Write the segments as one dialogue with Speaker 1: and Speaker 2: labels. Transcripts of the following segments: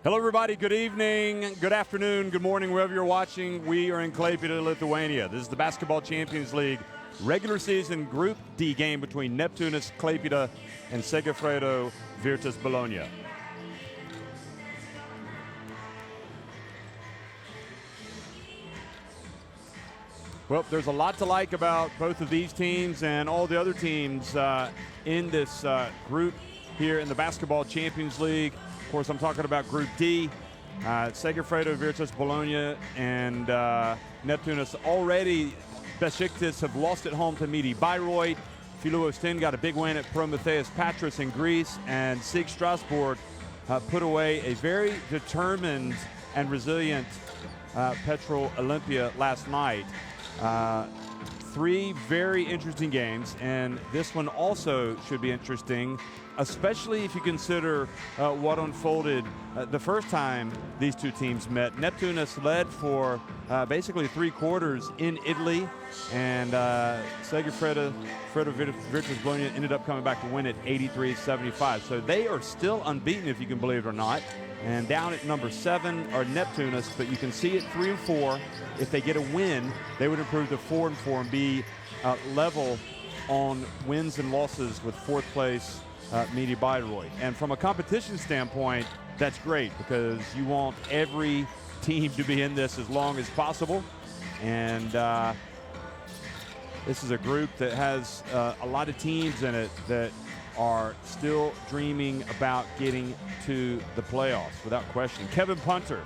Speaker 1: Hello, everybody. Good evening, good afternoon, good morning, wherever you're watching. We are in Klaipeda, Lithuania. This is the Basketball Champions League regular season Group D game between Neptunas Klaipeda and Segafredo Virtus Bologna. Well, there's a lot to like about both of these teams and all the other teams in this group here in the Basketball Champions League. Of course, I'm talking about Group D. Segafredo, Virtus Bologna, and Neptunas. Already, Besiktas have lost at home to Midi Bayreuth. Filosten got a big win at Prometheus Patras in Greece, and Sig Strasbourg put away a very determined and resilient Petrol Olympia last night. Three very interesting games, and this one also should be interesting, especially if you consider what unfolded the first time these two teams met. Neptunas led for basically 3 quarters in Italy, and Segafredo Virtus Bologna ended up coming back to win at 83-75. So they are still unbeaten, if you can believe it or not. And down at number 7 are Neptunas, but you can see at 3-4, if they get a win, they would improve to 4-4 and be level on wins and losses with 4th place Midi Bayreuth. And from a competition standpoint, that's great because you want every team to be in this as long as possible. And this is a group that has a lot of teams in it that are still dreaming about getting to the playoffs, without question. Kevin Punter,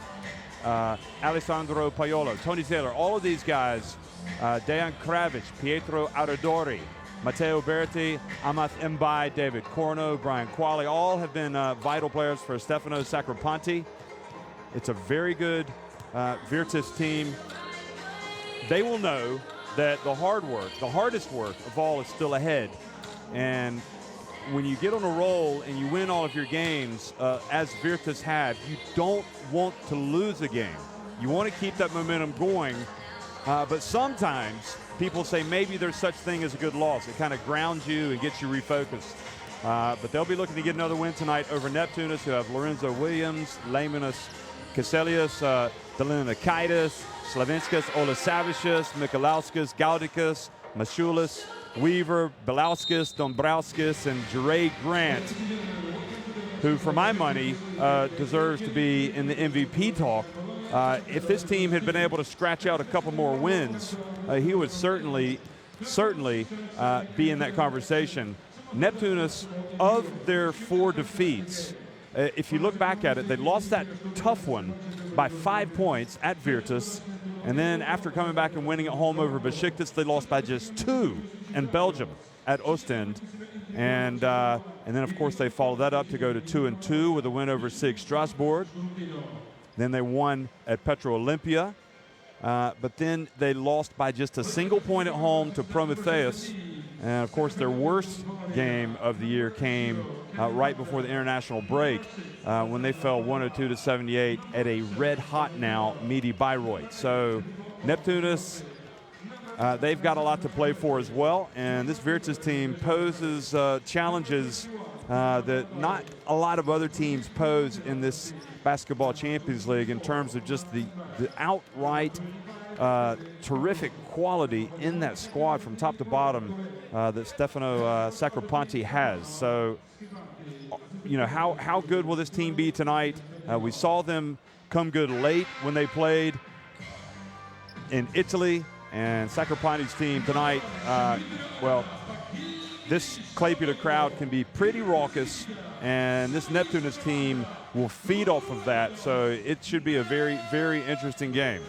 Speaker 1: Alessandro Paiolo, Tony Taylor, all of these guys, Dejan Kravic, Pietro Aradori, Matteo Berti, Amath Mbai, David Corno, Brian Qualley, all have been vital players for Stefano Sacripanti. It's a very good Virtus team. They will know that the hard work, the hardest work of all is still ahead. And when you get on a roll and you win all of your games, as Virtus had, you don't want to lose a game. You want to keep that momentum going, but sometimes people say maybe there's such thing as a good loss. It kind of grounds you and gets you refocused. But they'll be looking to get another win tonight over Neptunas, who have Lorenzo Williams, Laimanas Kaselius, Delinikaitis, Slavinskas, Olasavicius, Mikalauskas, Gaudikas, Mashulis, Weaver, Belauskas, Dombrauskas, and Jure Grant, who, for my money, deserves to be in the MVP talk. If this team had been able to scratch out a couple more wins, he would certainly be in that conversation. Neptunas, of their 4 defeats, if you look back at it, they lost that tough one by 5 points at Virtus, and then after coming back and winning at home over Besiktas, they lost by just 2 in Belgium at Ostend. And then, of course, they followed that up to go to 2-2 with a win over Sig Strasbourg. Then they won at Petro Olympia. But then they lost by just a single point at home to Prometheus. And, of course, their worst game of the year came right before the international break when they fell 102-78 at a red-hot now Midi Bayreuth. So Neptunas, they've got a lot to play for as well. And this Virtus team poses challenges that not a lot of other teams pose in this Basketball Champions League in terms of just the outright terrific quality in that squad from top to bottom that Stefano Sacripanti has. So, you know, how good will this team be tonight? We saw them come good late when they played in Italy, and Sacripanti's team tonight, well, this Klaipeda crowd can be pretty raucous, and this Neptunas team will feed off of that. So it should be a very, very interesting game.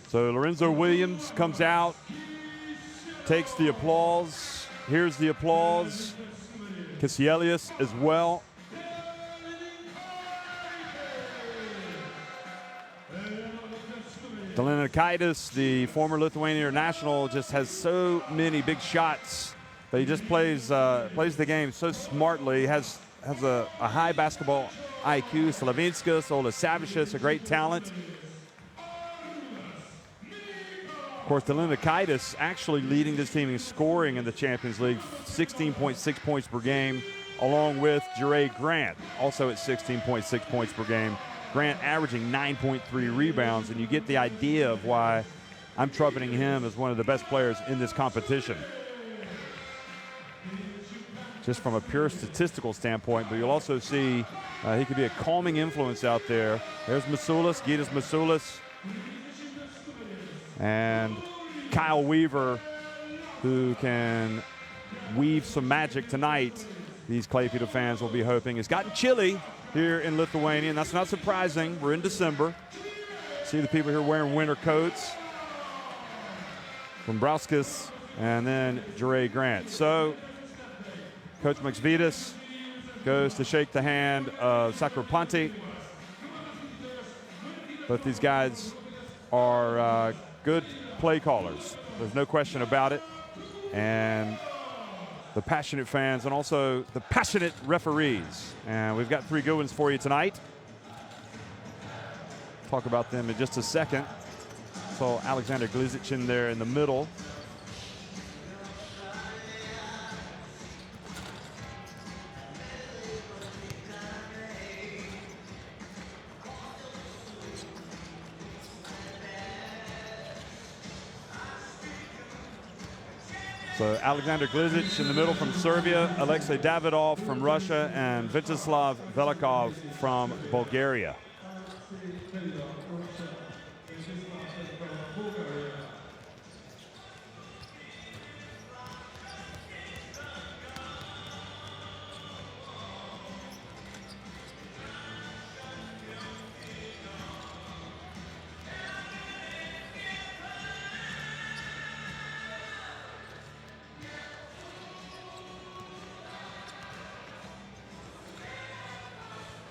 Speaker 1: So Lorenzo Williams comes out, takes the applause. Here's the applause. Kaselius as well. Delinikaitis, the former Lithuanian international, just has so many big shots, but he just plays the game so smartly. Has a high basketball IQ. Slavinskas, Ola Savicius, a great talent. Of course, Delinakaitis actually leading this team in scoring in the Champions League, 16.6 points per game, along with Jure Grant, also at 16.6 points per game. Grant averaging 9.3 rebounds, and you get the idea of why I'm trumpeting him as one of the best players in this competition. Just from a pure statistical standpoint, but you'll also see he could be a calming influence out there. There's Masulis, Gitas Masulis, and Kyle Weaver, who can weave some magic tonight. These Klaipeda fans will be hoping. It's gotten chilly here in Lithuania, and that's not surprising. We're in December. See the people here wearing winter coats. Dombrowskis and then Jure Grant. So Coach Maksvidas goes to shake the hand of Sakropanti. Both these guys are good play callers. There's no question about it. And the passionate fans and also the passionate referees. And we've got 3 good ones for you tonight. Talk about them in just a second. So Alexander Glizic in there in the middle. So Alexander Glizic in the middle from Serbia, Alexei Davidov from Russia, and Vyacheslav Velikov from Bulgaria.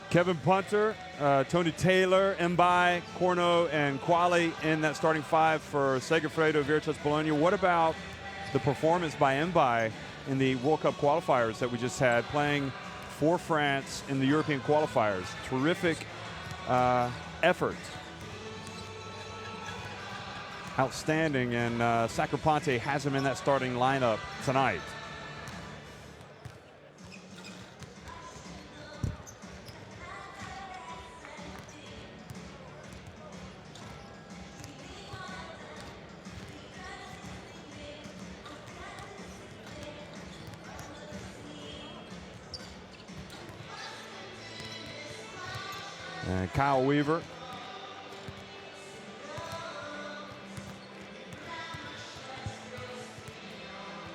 Speaker 1: Kevin Punter, Tony Taylor, Mbai, Corno, and Quali in that starting 5 for Segafredo, Virtus Bologna. What about the performance by Mbai in the World Cup qualifiers that we just had, playing for France in the European qualifiers? Terrific effort. Outstanding, and Sakropanti has him in that starting lineup tonight. And Kyle Weaver.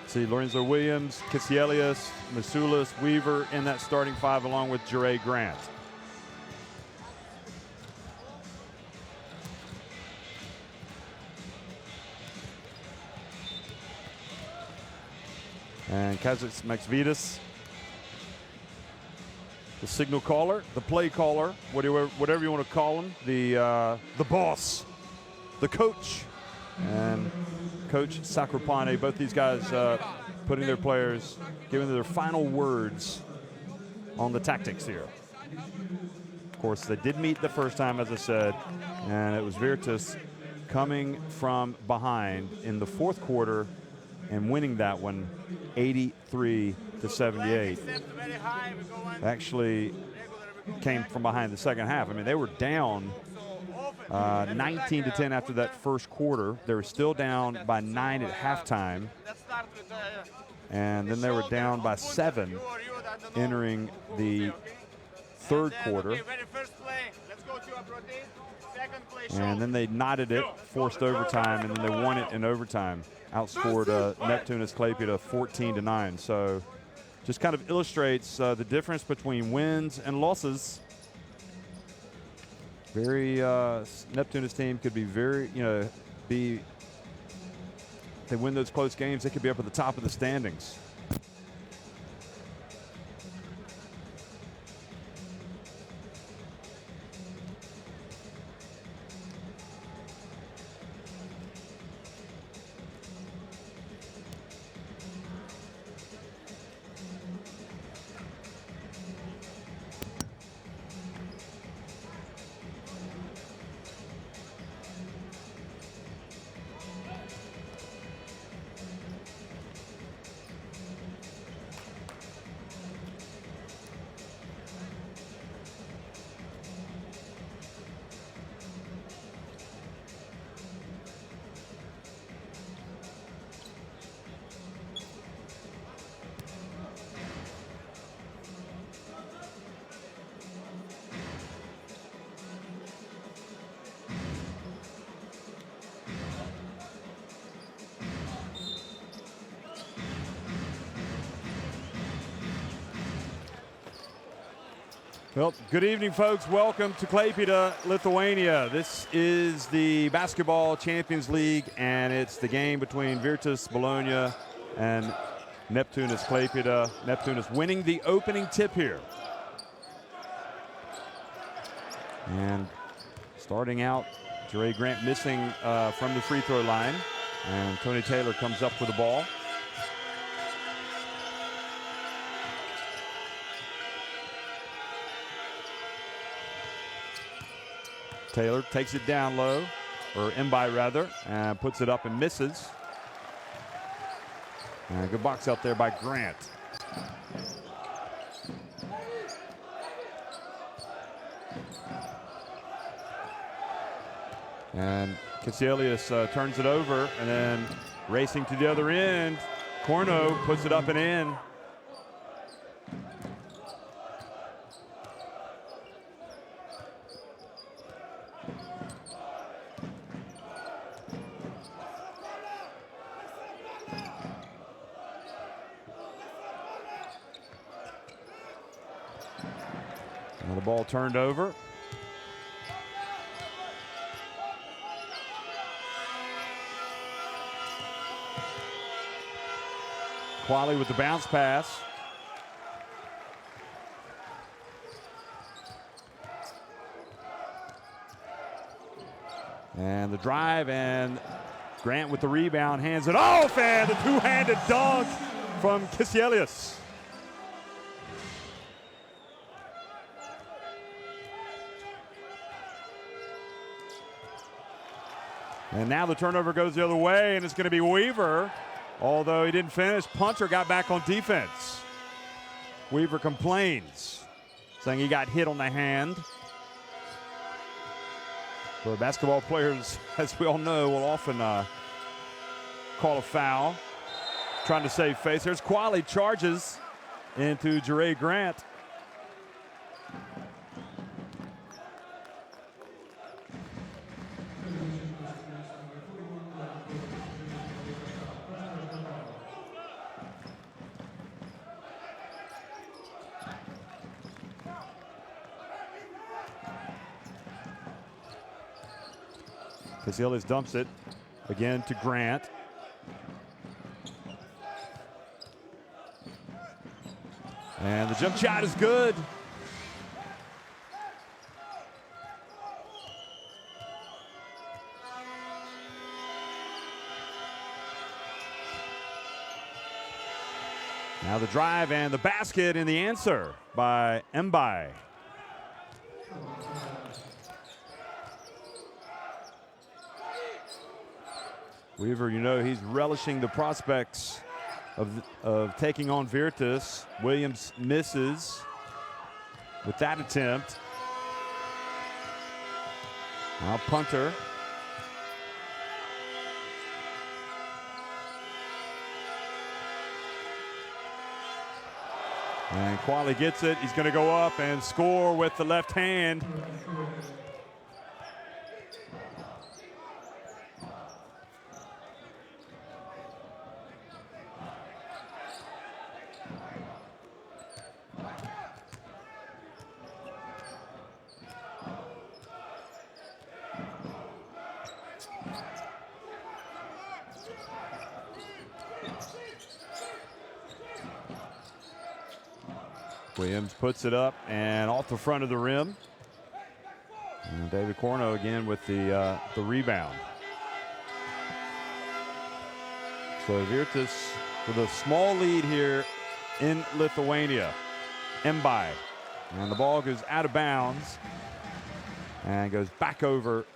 Speaker 1: See Lorenzo Williams, Kisielius, Masulis, Weaver in that starting 5 along with Jure Grant. And Kazakh Maksvidas, the signal caller, the play caller, whatever you want to call him, the boss, the coach, and Coach Sakropanti. Both these guys putting their players, giving their final words on the tactics here. Of course, they did meet the first time, as I said, and it was Virtus coming from behind in the 4th quarter and winning that one 83-78. Actually came from behind the second half. I mean, they were down 19-10 after that first quarter. They were still down by 9 at halftime. And then they were down by 7 entering the 3rd quarter. And then they knotted it, forced overtime, and then they won it in overtime. Outscored Neptunas Klaipeda 14-9. So just kind of illustrates the difference between wins and losses. Very Neptunas team could be very, they win those close games, they could be up at the top of the standings. Well, good evening, folks. Welcome to Klaipeda, Lithuania. This is the Basketball Champions League, and it's the game between Virtus Bologna and Neptunas Klaipeda. Neptunas winning the opening tip here. And starting out, Jure Grant missing from the free throw line, and Tony Taylor comes up with the ball. Taylor takes it down low, or Mbai rather, and puts it up and misses. Good box out there by Grant. And Kiselius turns it over, and then racing to the other end, Corno puts it up and in. Now the ball turned over. Quali with the bounce pass. And the drive, and Grant with the rebound, hands it off, and the two-handed dunk from Kiselius. And now the turnover goes the other way, and it's going to be Weaver. Although he didn't finish, Punter got back on defense. Weaver complains, saying he got hit on the hand. So basketball players, as we all know, will often call a foul, trying to save face. There's Quali, charges into Jure Grant. Kiselius dumps it again to Grant. And the jump shot is good. Now the drive and the basket, and the answer by Mbai. Weaver, you know, he's relishing the prospects of taking on Virtus. Williams misses with that attempt. Now Punter. And Quali gets it. He's going to go up and score with the left hand. Williams puts it up and off the front of the rim. And David Corno again with the rebound. So Virtus with a small lead here in Lithuania. Mbai. And the ball goes out of bounds and goes back over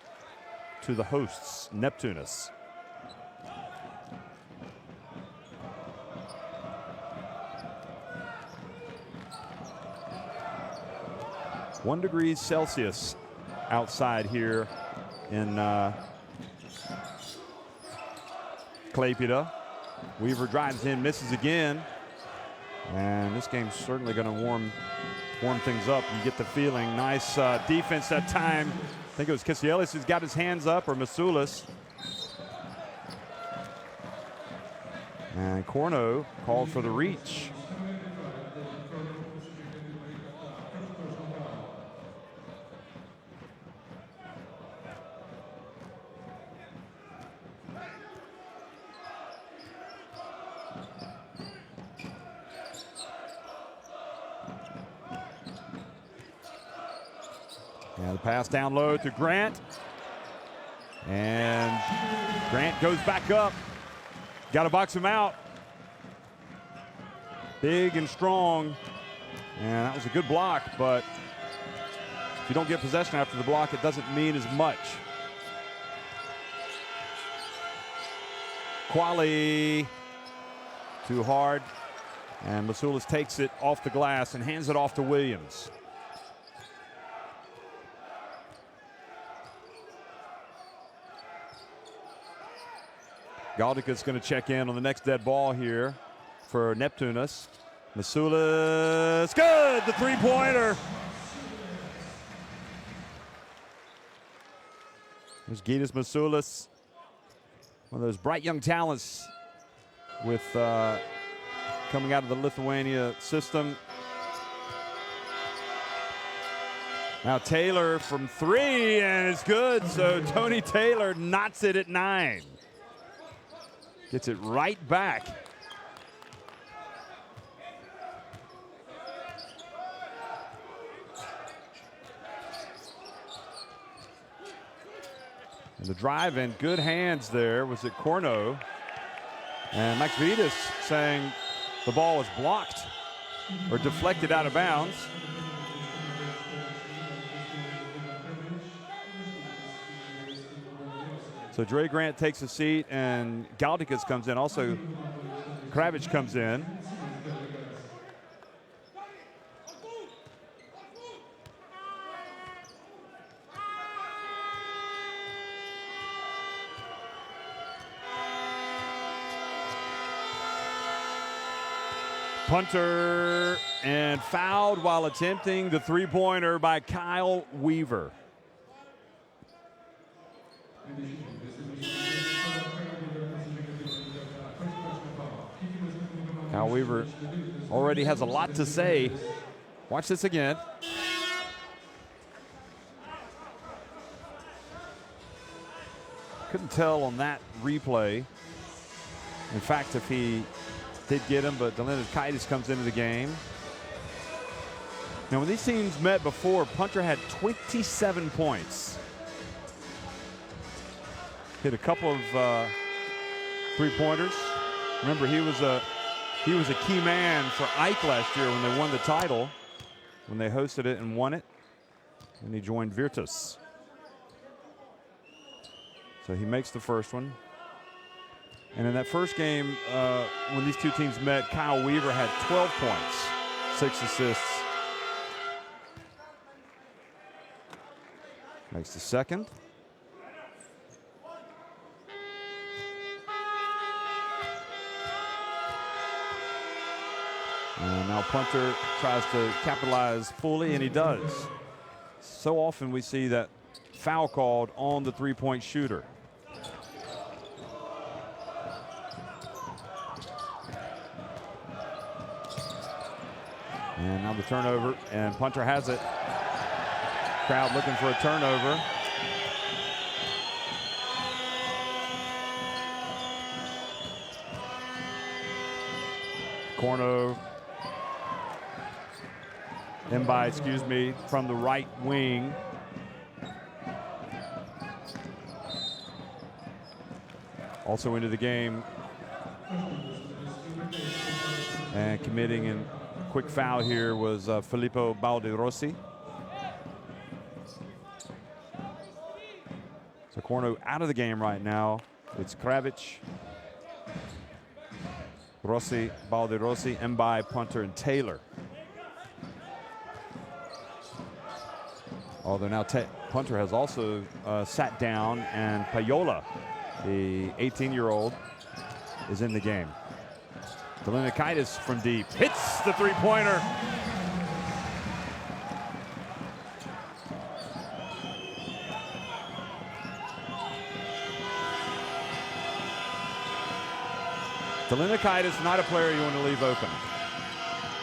Speaker 1: to the hosts, Neptunas. 1 degree Celsius outside here in Klaipeda. Weaver drives in, misses again. And this game's certainly going to warm things up. You get the feeling. Nice defense that time. I think it was Kiselius who's got his hands up, or Masulis. And Corno called for the reach. And the pass down low to Grant. And Grant goes back up. Got to box him out. Big and strong. And that was a good block, but if you don't get possession after the block, it doesn't mean as much. Quali too hard. And Masulis takes it off the glass and hands it off to Williams. Galdica's going to check in on the next dead ball here for Neptunas. Masulis, good, the three-pointer. There's Gytis Masulis, one of those bright young talents with coming out of the Lithuania system. Now Taylor from three, and it's good. So Tony Taylor knots it at 9. Gets it right back. And the drive in, good hands there. Was it Corno? And Max Vitas saying the ball was blocked or deflected out of bounds. So Dre Grant takes a seat, and Galdikas comes in. Also, Kravich comes in. Punter, and fouled while attempting the three-pointer by Kyle Weaver. Kyle Weaver already has a lot to say. Watch this again. Couldn't tell on that replay. In fact, if he did get him, but Delinakaitis comes into the game. Now, when these teams met before, Punter had 27 points. Hit a couple of three-pointers. Remember, he was a key man for Ike last year when they won the title, when they hosted it and won it. And he joined Virtus. So he makes the first one. And in that first game, when these two teams met, Kyle Weaver had 12 points, 6 assists. Makes the second. And now Punter tries to capitalize fully, and he does. So often we see that foul called on the three-point shooter. And now the turnover, and Punter has it. Crowd looking for a turnover. Corno, from the right wing. Also into the game and committing a quick foul here was Filippo Balderossi. So Corno out of the game right now. It's Kravich, Rossi, Balderossi, Mbai, Punter, and Taylor. Although now Punter has also sat down, and Payola, the 18-year-old, is in the game. Delinakaitis from deep hits the three-pointer. Delinakaitis, not a player you want to leave open.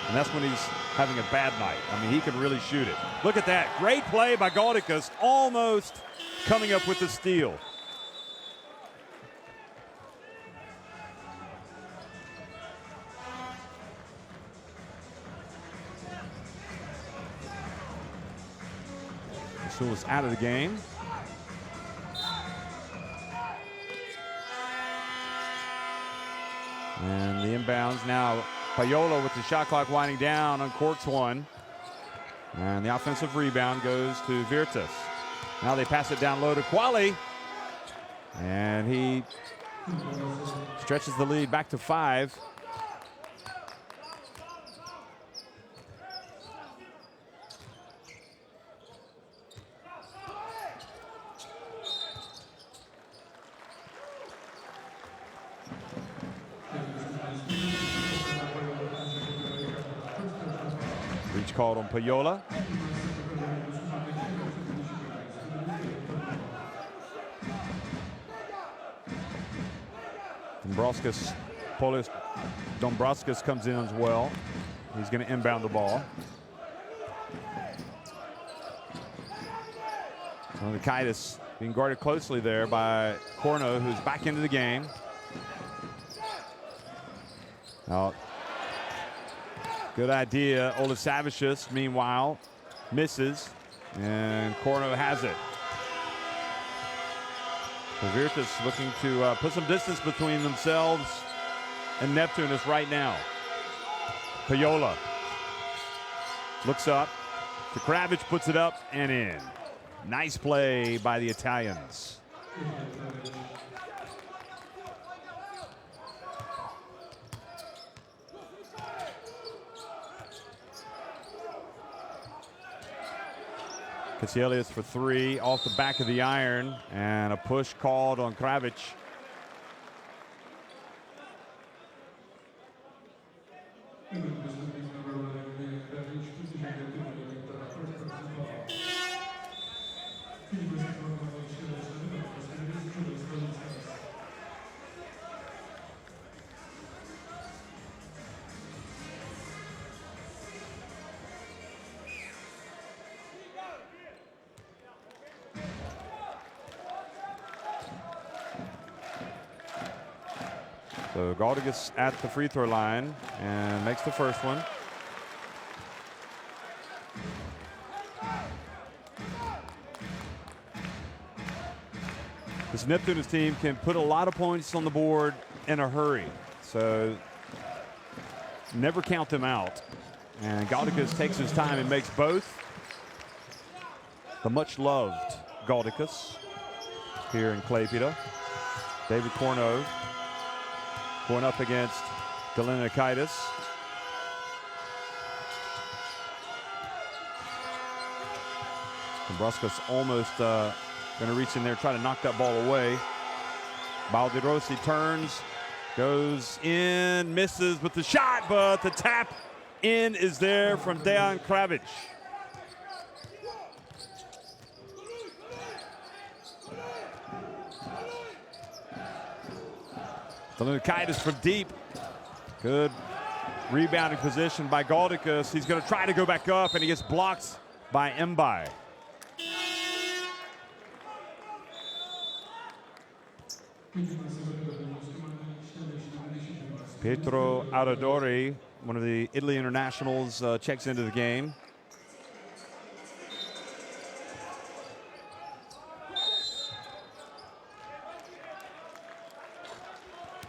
Speaker 1: And that's when he's having a bad night. I mean, he can really shoot it. Look at that. Great play by Galdikas, almost coming up with the steal. Sulis out of the game. And the inbounds now. Payola with the shot clock winding down, uncorks one. And the offensive rebound goes to Virtus. Now they pass it down low to Quali. And he stretches the lead back to 5. Reach called on Payola. Dombrovskis comes in as well. He's going to inbound the ball. Nikaitis being guarded closely there by Corno, who's back into the game. Now, good idea. Olasavicius, meanwhile, misses, and Corno has it. So Virtus looking to put some distance between themselves and Neptunas right now. Payola looks up to Kravic, puts it up and in. Nice play by the Italians. Cassielius for 3 off the back of the iron, and a push called on Kravic. So Galdigas at the free throw line and makes the first one. This Neptunas team can put a lot of points on the board in a hurry. So never count them out. And Galdigas takes his time and makes both. The much loved Galdigas here in Klaipeda. David Corno going up against Delinikaitis. Dombrovskis almost going to reach in there, try to knock that ball away. Baldirossi turns, goes in, misses with the shot, but the tap in is there from Dejan Kravic. Delinikaitis from deep. Good rebounding position by Galdikas. He's going to try to go back up, and he gets blocked by Mbai. Pietro Aradori, one of the Italy internationals, checks into the game.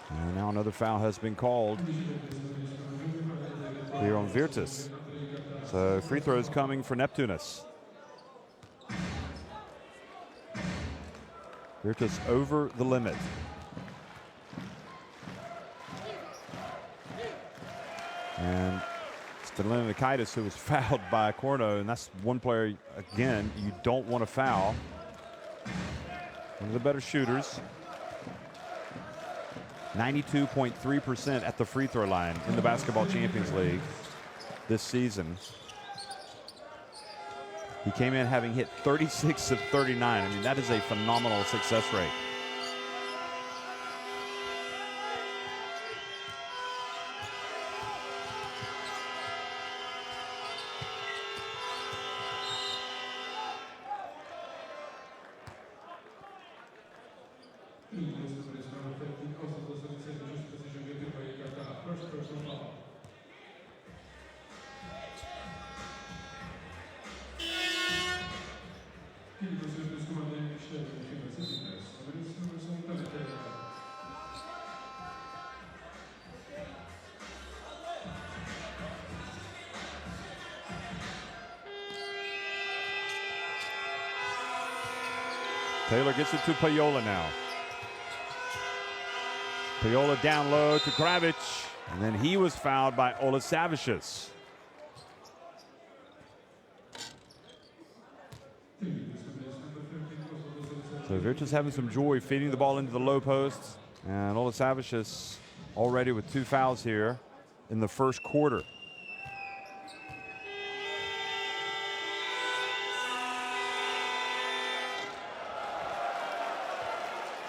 Speaker 1: And now another foul has been called here on Virtus. So free throws coming for Neptunas. Virtus over the limit. And it's Delinikaitis who was fouled by Corno, and that's one player, again, you don't want to foul. One of the better shooters. 92.3% at the free throw line in the Basketball Champions League this season. He came in having hit 36 of 39. I mean, that is a phenomenal success rate. Taylor gets it to Payola now. Payola down low to Kravic, and then he was fouled by Olasavicius. So Virtus having some joy feeding the ball into the low posts, and Olasavicius already with 2 fouls here in the first quarter.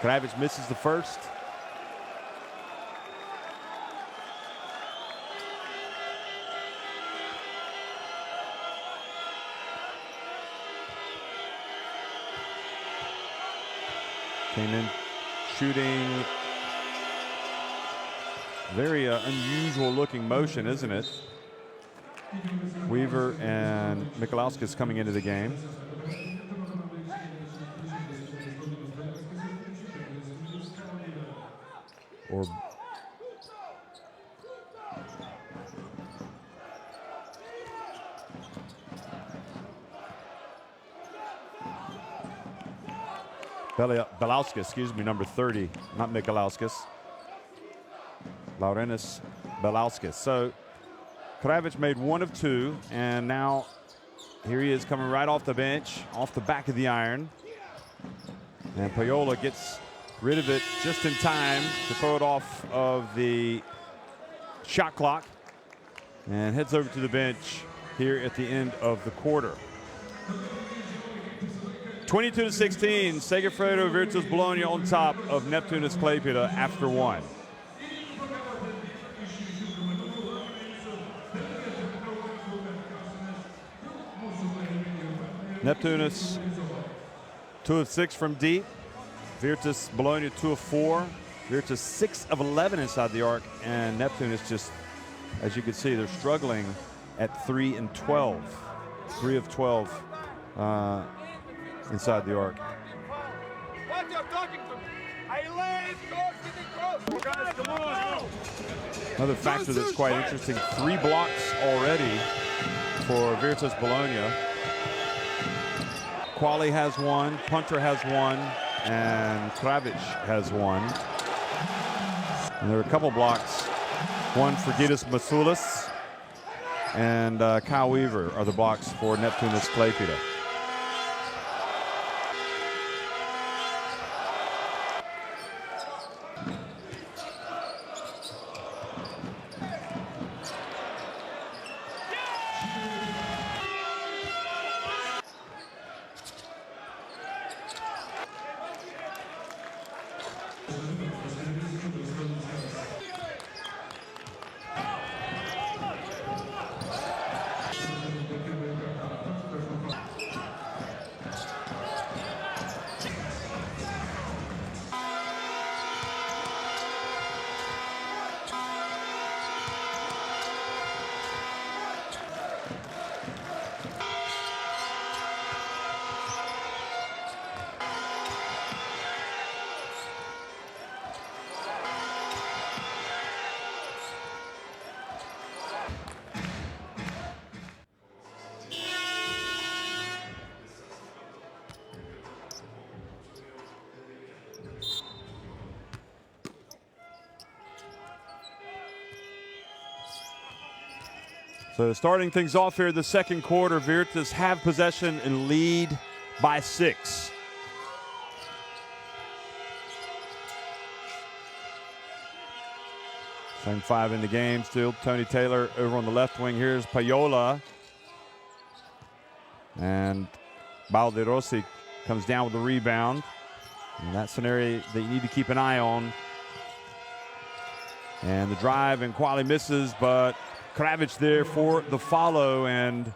Speaker 1: Kravic misses the first. Came in shooting. Very unusual looking motion, isn't it? Weaver and Mikalauskis coming into the game. Or Belauskis, excuse me, number 30, not Mikalauskis. Laurenis Belauskis. So Kravic made 1 of 2, and now here he is coming right off the bench, off the back of the iron. And Payola gets rid of it just in time to throw it off of the shot clock and heads over to the bench here at the end of the quarter. 22-16, Segafredo Virtus Bologna on top of Neptunas Klaipeda after 1. Neptunas 2 of 6 from deep. Virtus Bologna 2 of 4. Virtus 6 of 11 inside the arc, and Neptunas just, as you can see, they're struggling at 3 and 12. 3 of 12 inside the arc. Another factor that's quite interesting, 3 blocks already for Virtus Bologna. Quali has 1, Punter has 1, and Kravic has 1. And there are a couple blocks. One for Gitas Masulis and Kyle Weaver are the blocks for Neptunas Klaipeda. So starting things off here, the second quarter, Virtus have possession and lead by 6. Same 5 in the game still. Tony Taylor over on the left wing. Here's Payola. And Balderossi comes down with the rebound. And that's an area that you need to keep an eye on. And the drive, and Quali misses, but Kravic there for the follow, and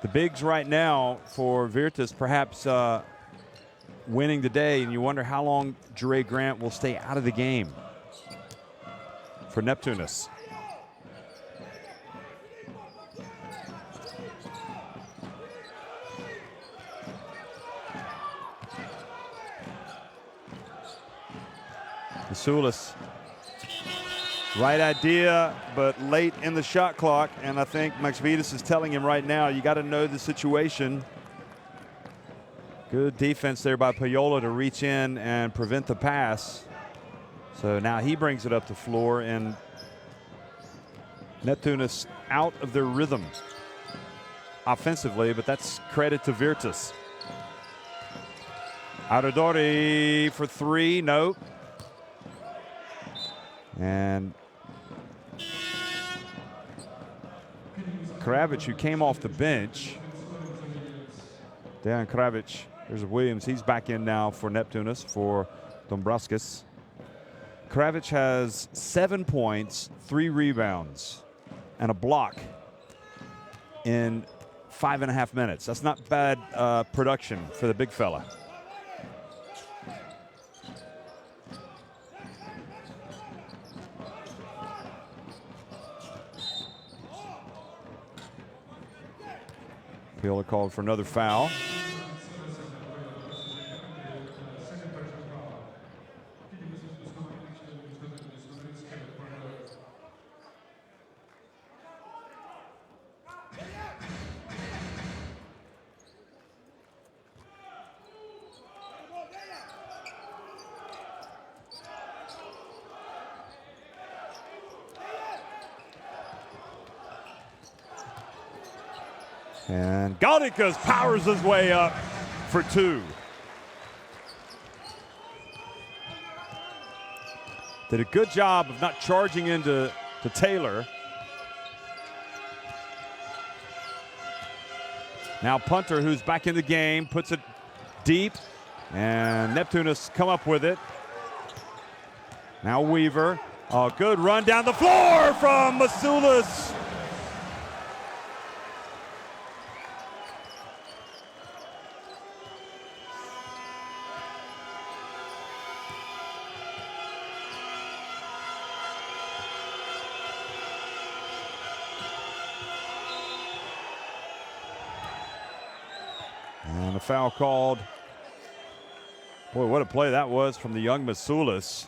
Speaker 1: the bigs right now for Virtus perhaps winning the day, and you wonder how long Jure Grant will stay out of the game for Neptunas. Masulis. Right idea, but late in the shot clock, and I think Max Vitas is telling him right now, you got to know the situation. Good defense there by Payola to reach in and prevent the pass. So now he brings it up the floor, and Neptunas out of their rhythm offensively, but that's credit to Virtus. Aradori for three, no. And Kravic, who came off the bench. Dejan Kravic, there's Williams. He's back in now for Neptunas for Dombrovskis. Kravic has 7 points, 3 rebounds, and a block in 5.5 minutes. That's not bad production for the big fella. Payola called for another foul. And Galdikas powers his way up for two. Did a good job of not charging into Taylor. Now Punter, who's back in the game, puts it deep, and Neptunas come up with it. Now Weaver, a good run down the floor from Masulis. And a foul called. Boy, what a play that was from the young Masulis.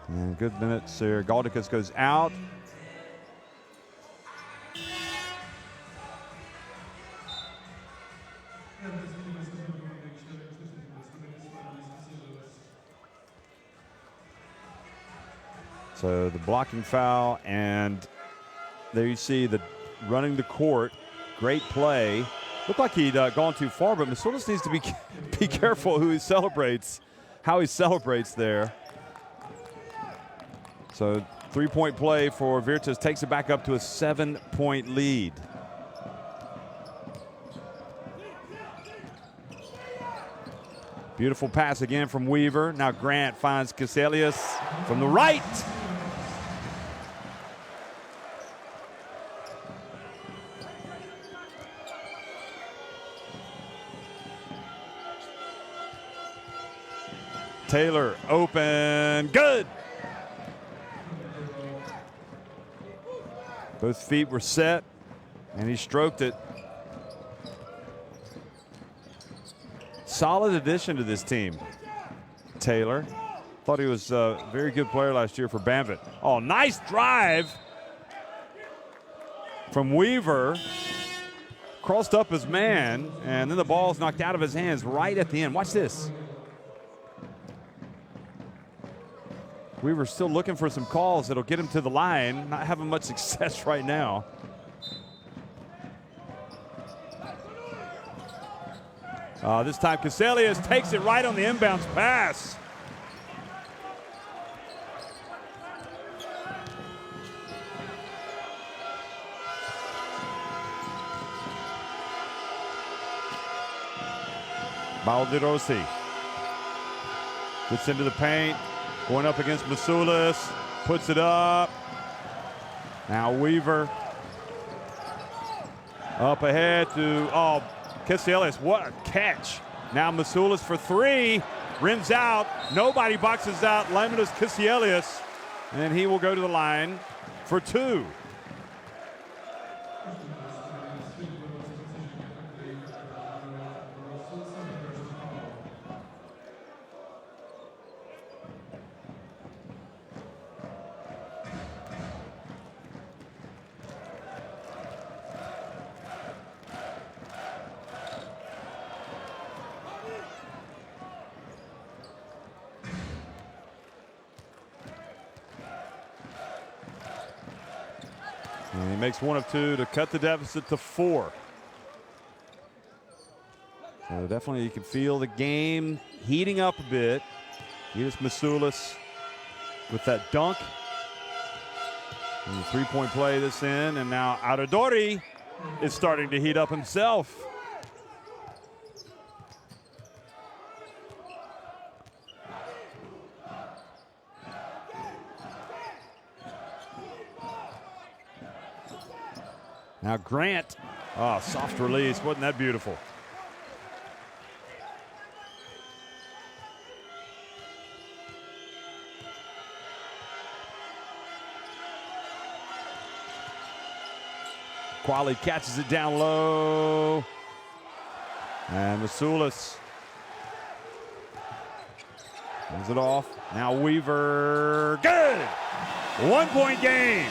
Speaker 1: And good minutes there. Galdikas goes out. So the blocking foul, and there you see the running the court. Great play. Looked like he'd gone too far, but Masulis needs to be careful who he celebrates, how he celebrates there. So 3-point play for Virtus takes it back up to a 7-point lead. Beautiful pass again from Weaver. Now Grant finds Caselius from the right. Taylor open, good. Both feet were set, and he stroked it. Solid addition to this team, Taylor. Thought he was a very good player last year for Banvit. Oh, nice drive from Weaver. Crossed up his man, and then the ball's knocked out of his hands right at the end. Watch this. Weaver's still looking for some calls that'll get him to the line. Not having much success right now. This time Caselius takes it right on the inbounds pass. Baldirossi gets into the paint. Going up against Masulis, puts it up. Now Weaver up ahead to, Caselius, what a catch. Now Masulis for three, rims out. Nobody boxes out Laminus Caselius, and he will go to the line for two. And he makes one of two to cut the deficit to 4. So definitely you can feel the game heating up a bit. Here's Masulis with that dunk. And the three-point play this in, and now Aradori is starting to heat up himself. Now Grant, oh, soft release, wasn't that beautiful? Quali catches it down low. And Masulis brings it off. Now Weaver, good! 1-point game.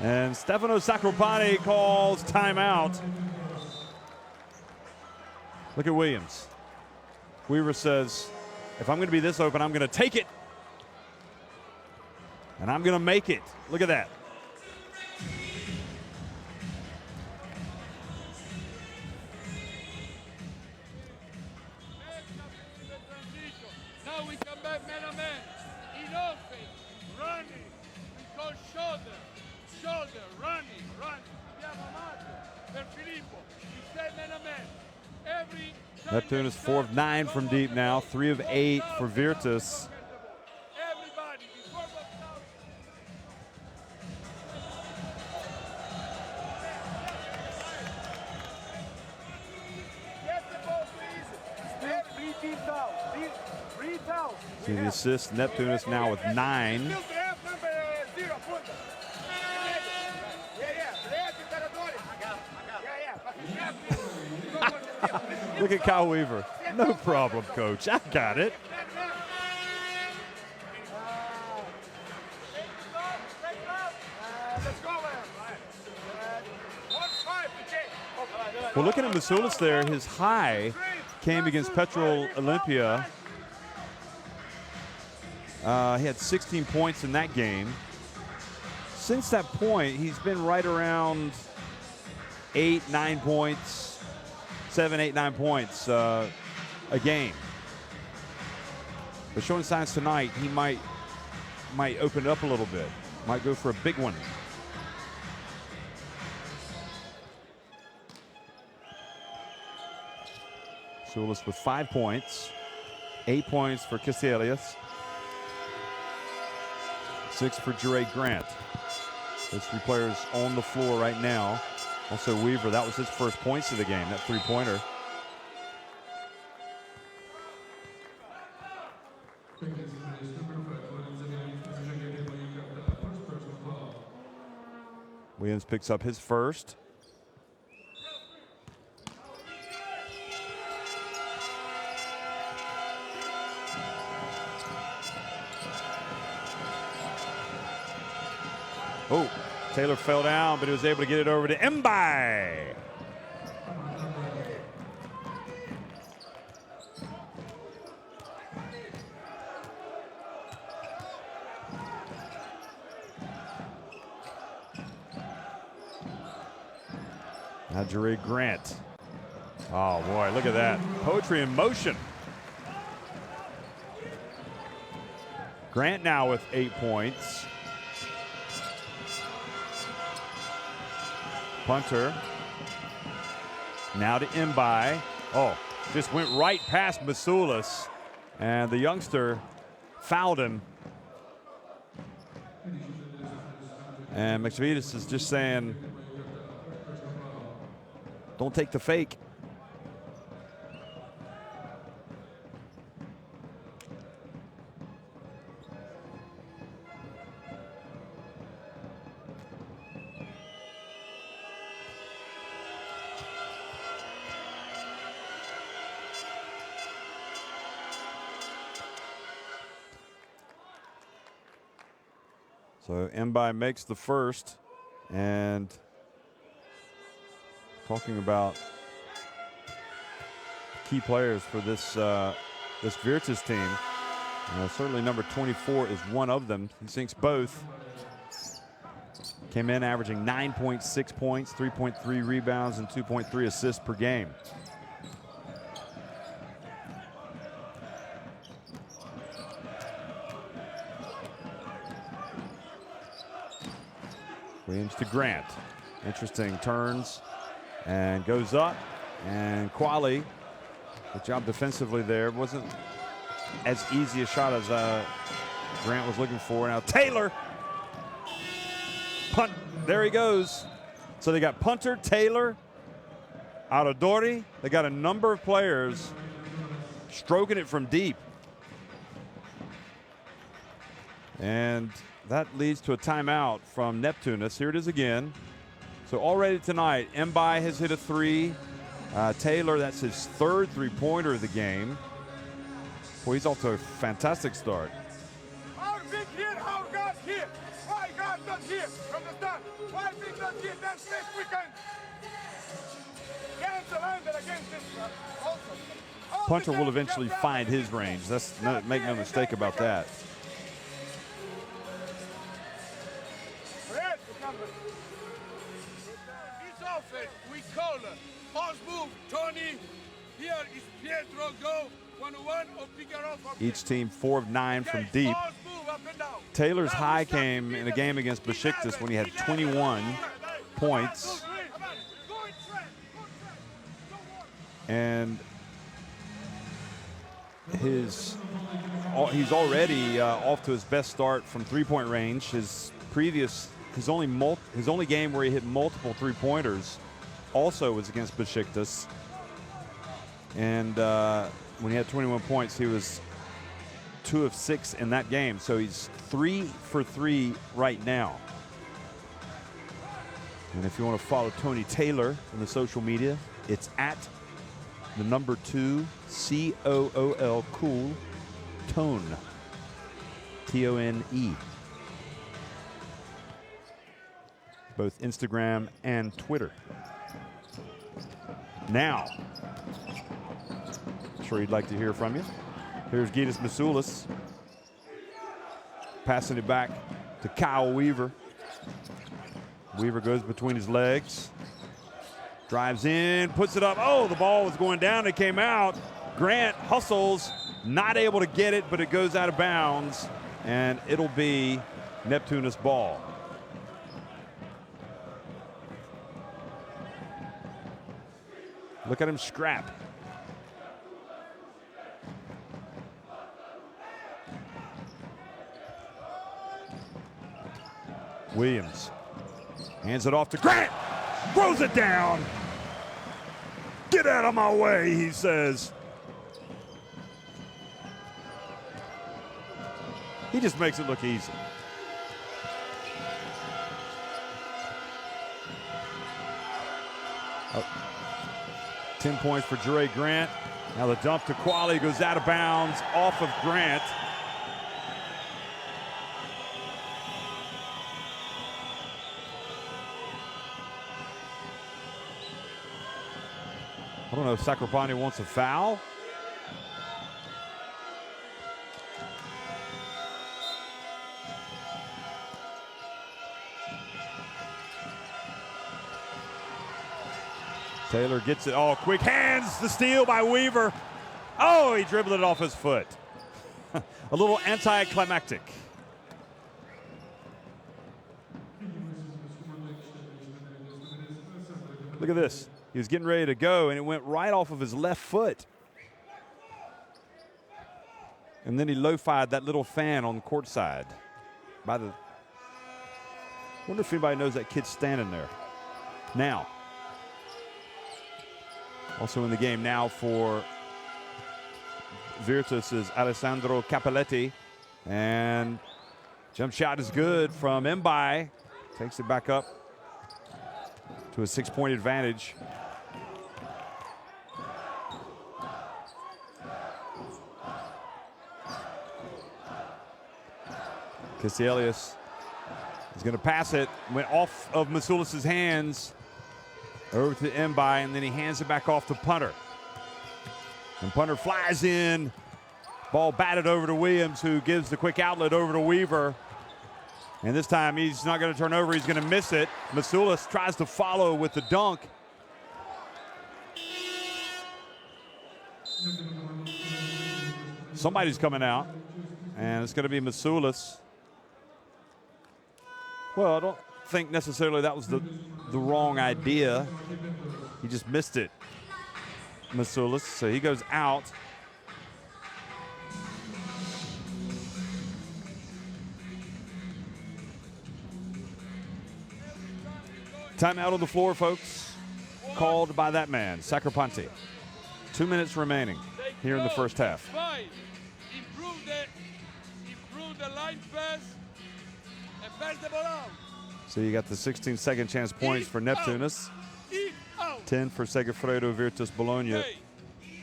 Speaker 1: And Stefano Sacropani calls timeout. Look at Williams. Weaver says, if I'm going to be this open, I'm going to take it. And I'm going to make it. Look at that.
Speaker 2: Now we come back man on man. In offense, running. We call shoulder, running. Abbiamo amato per Filippo. We stay man on man. Every
Speaker 1: Neptunas 4 of 9 from deep now, 3 of 8 for Virtus.
Speaker 2: Everybody before box out. Get the ball, please. Three down. Three down.
Speaker 1: See the assist, Neptunas now with 9.
Speaker 2: Still have number 0, punta.
Speaker 1: Look at Kyle Weaver. No problem, coach. I got it. Well, looking at Masulis there, his high came against Petrol Olympia. He had 16 points in that game. Since that point, he's been right around 8, 9 points, 7, 8, 9 points a game. But showing signs tonight, he might open it up a little bit. Might go for a big one. Sulis with 5 points, 8 points for Caselius, 6 for Jure Grant. Those 3 players on the floor right now. Also Weaver, that was his first points of the game, that 3-pointer. Williams picks up his first. Oh, Taylor fell down, but he was able to get it over to Mbai. Now Jure Grant. Oh boy, look at that. Poetry in motion. Grant now with 8 points. Punter. Now to Mbai. Oh, just went right past Masulis. And the youngster fouled him. And McSavitas is just saying, don't take the fake. So Mbai makes the first, and talking about key players for this this Virtus team, certainly number 24 is one of them. He sinks both. Came in averaging 9.6 points, 3.3 rebounds, and 2.3 assists per game. Williams to Grant. Interesting, turns and goes up. And Quali, good job defensively there. Wasn't as easy a shot as Grant was looking for. Now Taylor, punt, there he goes. So they got punter, Taylor, Aradori. They got a number of players stroking it from deep. And that leads to a timeout from Neptunas. Here it is again. So already tonight, Mbai has hit a three. Taylor, that's his third three-pointer of the game. Boy, he's off to a fantastic start.
Speaker 2: Our big here, our God here. Why God not here from the start? Why big not here? That's next weekend. Cancel under against this also.
Speaker 1: Punter will eventually find his range. Make no mistake about that.
Speaker 2: This offense, we call her. Pause move, Tony. Here is Pietro, go. 1-1 or pick her off.
Speaker 1: Each team 4 of 9 from deep.
Speaker 2: Pause move, up and down.
Speaker 1: Taylor's high came in a game against Besiktas when he had 21 points. And he's already off to his best start from three-point range. His only game where he hit multiple three-pointers also was against Besiktas. And when he had 21 points, he was 2 of 6 in that game. So he's 3 for 3 right now. And if you want to follow Tony Taylor on the social media, it's at the number 2 COOL cool tone TONE. Both Instagram and Twitter. Now, I'm sure he'd like to hear from you. Here's Gitas Masulis passing it back to Kyle Weaver. Weaver goes between his legs, drives in, puts it up. Oh, the ball was going down. It came out. Grant hustles, not able to get it, but it goes out of bounds, and it'll be Neptunas ball. Look at him scrap. Williams hands it off to Grant. Throws it down. Get out of my way, he says. He just makes it look easy. Oh. 10 points for Jure Grant. Now the dump to Quali goes out of bounds off of Grant. I don't know if Sacropani wants a foul. Taylor gets it. Oh, quick hands. The steal by Weaver. Oh, he dribbled it off his foot. A little anticlimactic. Look at this. He was getting ready to go, and it went right off of his left foot. And then he lo-fied that little fan on the court side. Wonder if anybody knows that kid's standing there. Now, also in the game now for Virtus is Alessandro Capelletti. And jump shot is good from Mbai. Takes it back up to a 6-point advantage. Cassielius is going to pass it. Went off of Masulis' hands over to Mbai, and then he hands it back off to Punter. And Punter flies in. Ball batted over to Williams, who gives the quick outlet over to Weaver. And this time he's not going to turn over. He's going to miss it. Masulis tries to follow with the dunk. Somebody's coming out, and it's going to be Masulis. Well, I don't think necessarily that was the wrong idea. He just missed it, Masulis. So he goes out. Timeout on the floor, folks. Called by that man, Sacripanti. 2 minutes remaining here in the first half.
Speaker 2: Improve the line pass and pass the ball out.
Speaker 1: So you got the 16 second chance points for Neptunas. 10 for Segafredo, Virtus, Bologna.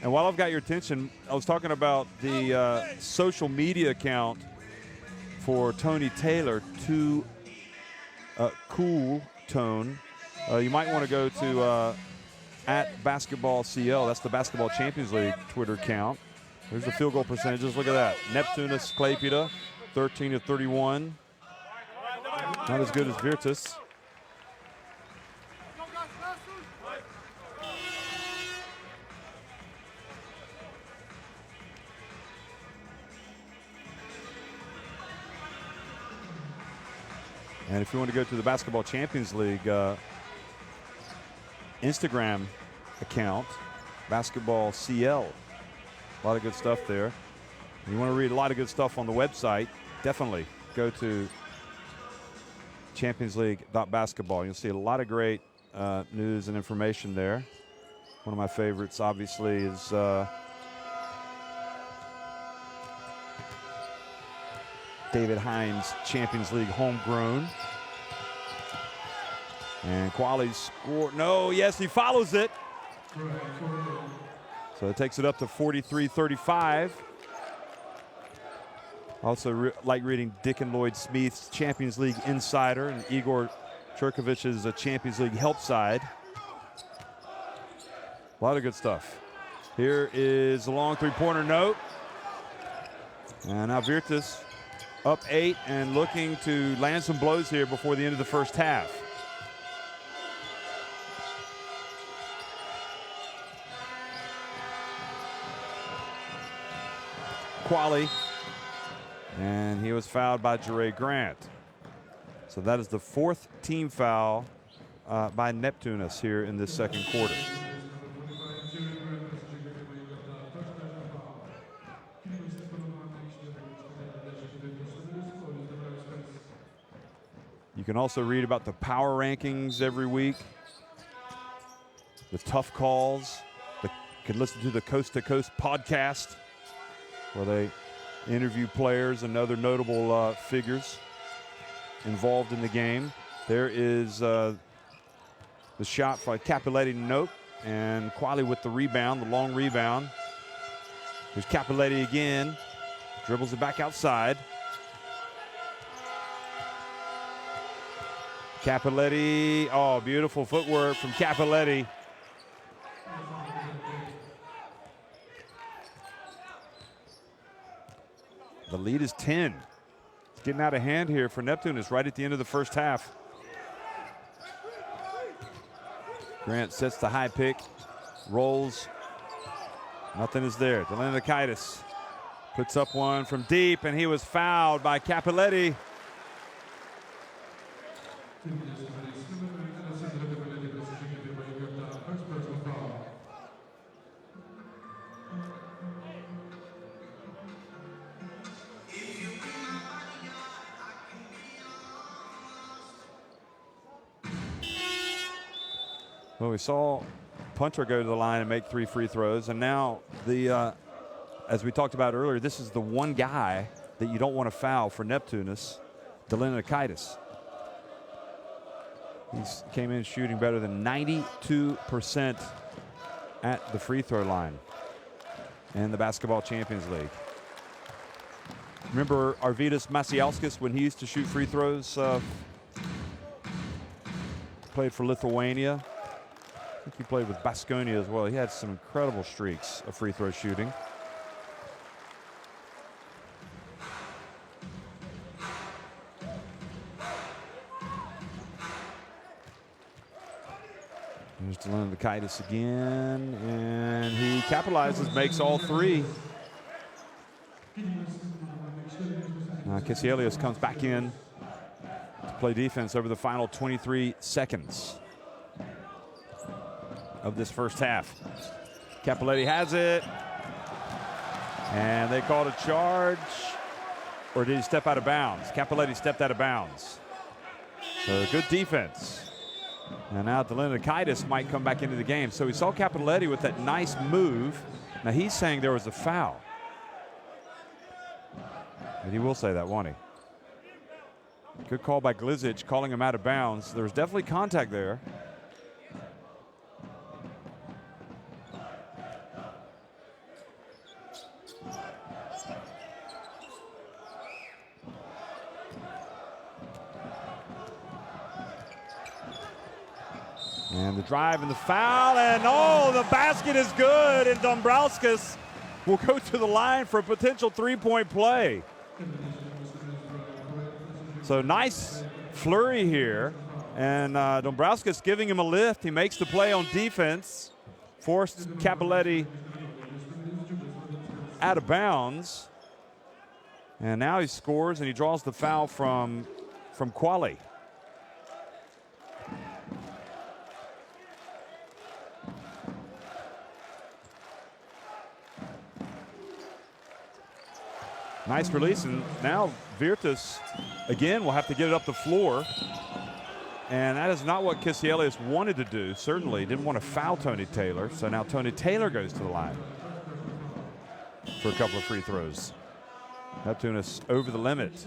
Speaker 1: And while I've got your attention, I was talking about the social media account for Tony Taylor, Too Cool Tone. You might want to go to at Basketball CL. That's the Basketball Champions League Twitter account. There's the field goal percentages. Look at that. Neptunas Klaipeda, 13 of 31. Not as good as Virtus. And if you want to go to the Basketball Champions League Instagram account, Basketball CL, a lot of good stuff there. You want to read a lot of good stuff on the website, definitely go to championsleague.basketball. You'll see a lot of great news and information there. One of my favorites, obviously, is David Hines' Champions League homegrown. And Quali scored. No, yes, he follows it. So it takes it up to 43-35. Also like reading Dick and Lloyd Smith's Champions League Insider and Igor Cherkovich's Champions League Help Side. A lot of good stuff. Here is a long three-pointer note. And now Virtus up 8 and looking to land some blows here before the end of the first half. Quali, and he was fouled by Jere Grant. So that is the 4th team foul by Neptunas here in this second quarter. You can also read about the power rankings every week, the tough calls. You can listen to the Coast to Coast podcast, where they interview players and other notable figures involved in the game. There is the shot by Capiletti note, and Quali with the rebound, the long rebound. There's Capiletti again, dribbles it back outside. Capiletti, oh, beautiful footwork from Capiletti. The lead is 10. It's getting out of hand here for Neptunas right at the end of the first half. Grant sets the high pick, rolls. Nothing is there. Delanakaitis puts up one from deep, and he was fouled by Capiletti. Well, we saw Punter go to the line and make 3 free throws, and now as we talked about earlier, this is the one guy that you don't want to foul for Neptunas, Delanakaitis. He came in shooting better than 92% at the free throw line in the Basketball Champions League. Remember Arvydas Macijauskas when he used to shoot free throws? Played for Lithuania. I think he played with Baskonia as well. He had some incredible streaks of free throw shooting. Here's Neptunas again, and he capitalizes, makes all three. Kisielius comes back in to play defense over the final 23 seconds of this first half. Cappelletti has it, and they called a charge, or did he step out of bounds? Cappelletti stepped out of bounds. So good defense. And now Neptunas might come back into the game. So we saw Cappelletti with that nice move. Now he's saying there was a foul. But he will say that, won't he? Good call by Glizic, calling him out of bounds. There was definitely contact there. And the drive and the foul, and oh, the basket is good, and Dombrauskas will go to the line for a potential three-point play. So nice flurry here, and Dombrauskas giving him a lift. He makes the play on defense, forced Cappelletti out of bounds, and now he scores, and he draws the foul from Quali. Nice release, and now Virtus again will have to get it up the floor. And that is not what Kisielius wanted to do. Certainly didn't want to foul Tony Taylor. So now Tony Taylor goes to the line for a couple of free throws. Neptunas over the limit.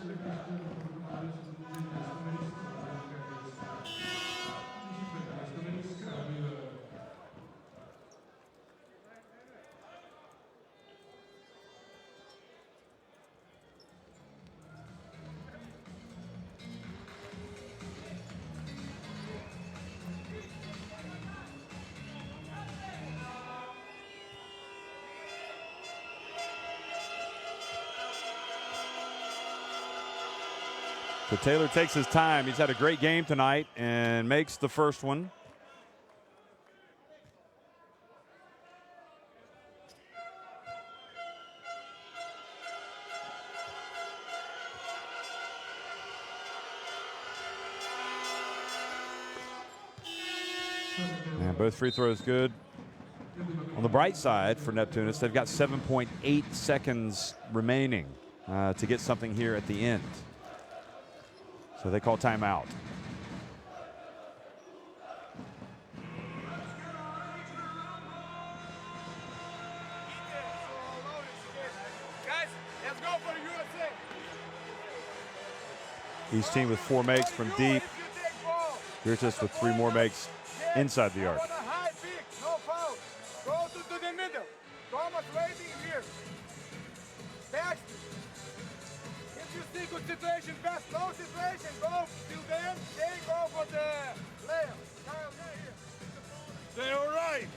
Speaker 1: So Taylor takes his time. He's had a great game tonight and makes the first one. And both free throws good. On the bright side for Neptunas, they've got 7.8 seconds remaining to get something here at the end. So they call timeout.
Speaker 2: Guys, let's go for USA.
Speaker 1: Each team with 4 makes from deep. Virtus with 3 more makes inside the arc.
Speaker 2: No foul. Go to the middle. Thomas waiting here. Next. If you see good situation, best low situation, go till the end. They go for the layup. They all right.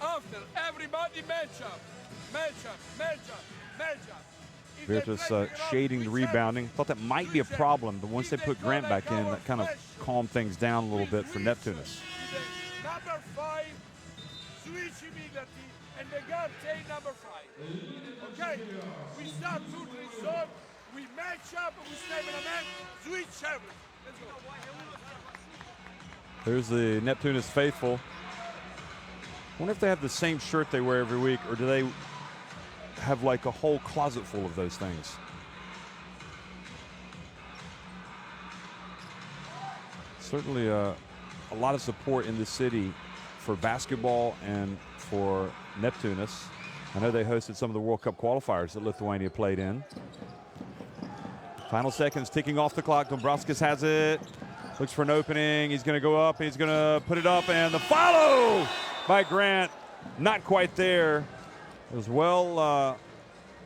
Speaker 2: After everybody match up.
Speaker 1: Virtus shading the rebounding. Thought that might be a problem, but once they put Grant back in, that kind of calmed things down a little bit for Neptunas.
Speaker 2: Number 5, switch immediately, and the guard take number 5. Okay, we start 2-3 zone, we match up, we stay in a man, switch everything. Let's go.
Speaker 1: There's the Neptunas faithful. I wonder if they have the same shirt they wear every week, or do they have like a whole closet full of those things? Certainly a lot of support in the city for basketball and for Neptunas. I know they hosted some of the World Cup qualifiers that Lithuania played in. Final seconds ticking off the clock. Dombrauskas has it. Looks for an opening. He's going to go up. He's going to put it up, and the follow by Grant. Not quite there. It was well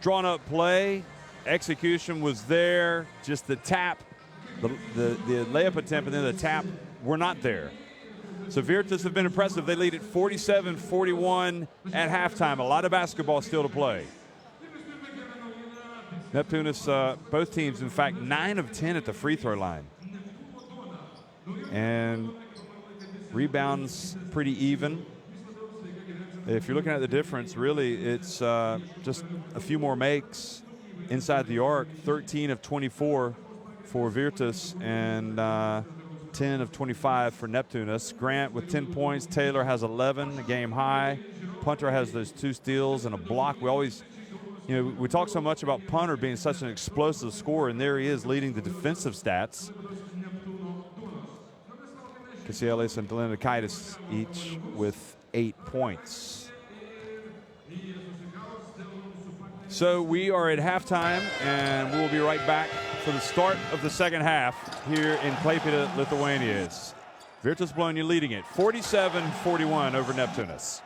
Speaker 1: drawn up play. Execution was there. Just the tap, the layup attempt, and then the tap were not there. So Virtus have been impressive. They lead at 47-41 at halftime. A lot of basketball still to play. Neptunas, both teams, in fact, 9 of 10 at the free throw line. And Rebounds pretty even. If you're looking at the difference, really, it's just a few more makes inside the arc. 13 of 24 for Virtus and 10 of 25 for Neptunas. Grant with 10 points. Taylor has 11, a game high. Punter has those 2 steals and a block. We always, we talk so much about Punter being such an explosive scorer, and there he is leading the defensive stats. Kasielis and Delinakaitis each with 8 points. So we are at halftime, and we'll be right back for the start of the second half here in Klaipeda, Lithuania. It's Virtus Bologna leading it 47-41 over Neptunas.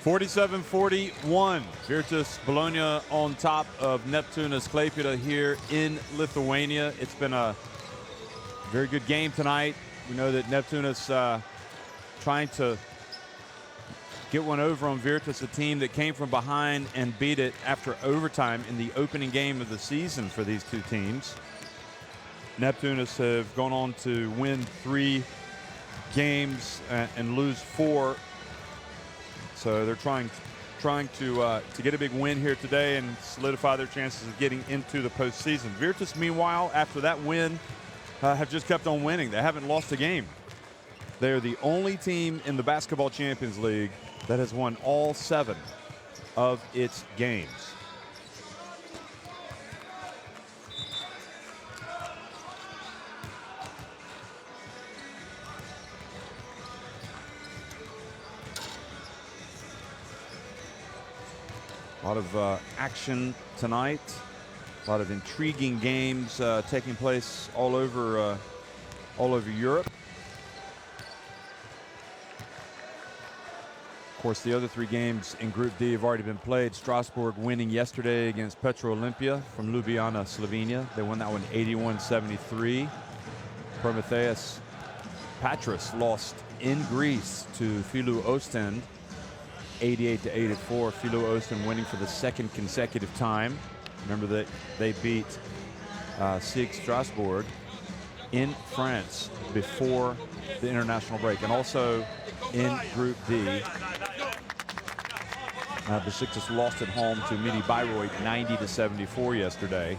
Speaker 1: 47-41. Virtus Bologna on top of Neptunas Klaipeda here in Lithuania. It's been a very good game tonight. We know that Neptunas trying to get one over on Virtus, a team that came from behind and beat it after overtime in the opening game of the season for these two teams. Neptunas have gone on to win 3 games and lose 4. So they're trying to get a big win here today and solidify their chances of getting into the postseason. Virtus, meanwhile, after that win, have just kept on winning. They haven't lost a game. They're the only team in the Basketball Champions League that has won all 7 of its games. A lot of action tonight. A lot of intriguing games taking place all over Europe. Of course, the other 3 games in Group D have already been played. Strasbourg winning yesterday against Petro Olympia from Ljubljana, Slovenia. They won that one 81-73. Prometheus Patras lost in Greece to Filou Ostend, 88-84. Filou Ostend winning for the 2nd consecutive time. Remember that they beat SIG Strasbourg in France before the international break. And also in Group D, Besiktas lost at home to Midi Bayreuth 90-74 yesterday.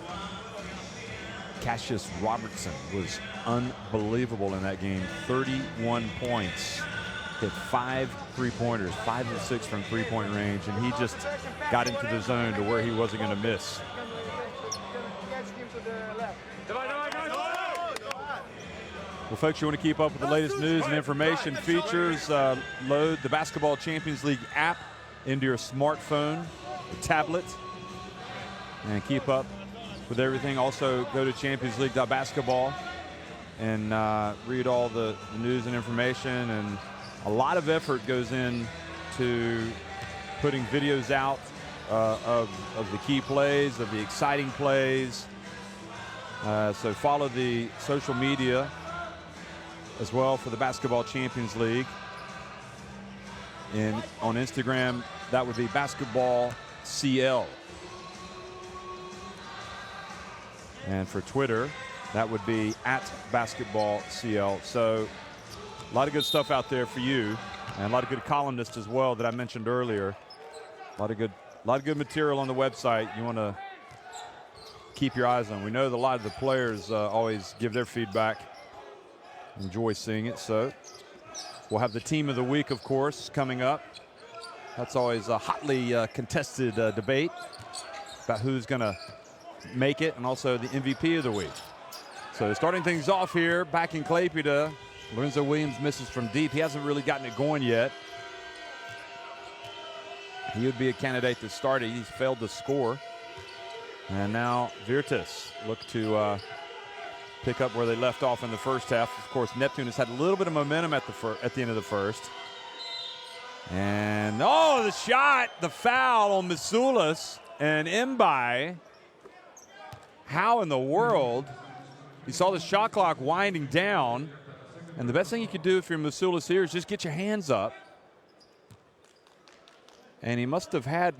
Speaker 1: Cassius Robertson was unbelievable in that game. 31 points. Hit 5 3-pointers, 5 of 6 from 3-point range, and he just got into the zone to where he wasn't going to miss. Well, folks, you want to keep up with the latest news and information, features, load the Basketball Champions League app into your smartphone, or tablet, and keep up with everything. Also, go to championsleague.basketball and read all the news and information. And a lot of effort goes into putting videos out of the key plays, of the exciting plays. So follow the social media as well for the Basketball Champions League. On Instagram, that would be Basketball CL. And for Twitter, that would be @BasketballCL. So a lot of good stuff out there for you, and a lot of good columnists as well that I mentioned earlier. A lot of good material on the website you want to keep your eyes on. We know that a lot of the players always give their feedback. Enjoy seeing it. So we'll have the team of the week, of course, coming up. That's always a hotly contested debate about who's going to make it, and also the MVP of the week. So starting things off here, back in Klaipeda, Lorenzo Williams misses from deep. He hasn't really gotten it going yet. He would be a candidate to start it. He's failed to score. And now Virtus look to pick up where they left off in the first half. Of course, Neptunas had a little bit of momentum at the end of the first. And, oh, the shot, the foul on Masulas and Mbai. How in the world? You saw the shot clock winding down, and the best thing you could do if you're Masulas here is just get your hands up. And he must have had,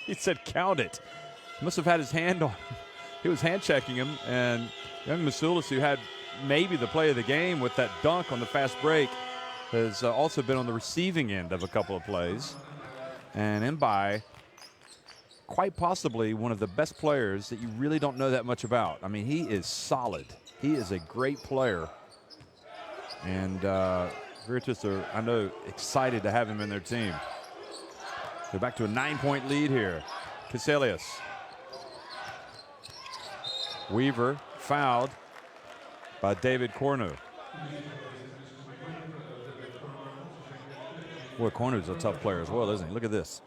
Speaker 1: he said count it. He must have had his hand on, he was hand checking him, and young Masulas, who had maybe the play of the game with that dunk on the fast break, has also been on the receiving end of a couple of plays. And Mbai, quite possibly one of the best players that you really don't know that much about. I mean, he is solid. He is a great player. And Virtus are, I know, excited to have him in their team. They're back to a 9-point lead here. Caselius. Weaver fouled by David Cornu. Boy, Cornu's a tough player as well, isn't he? Look at this.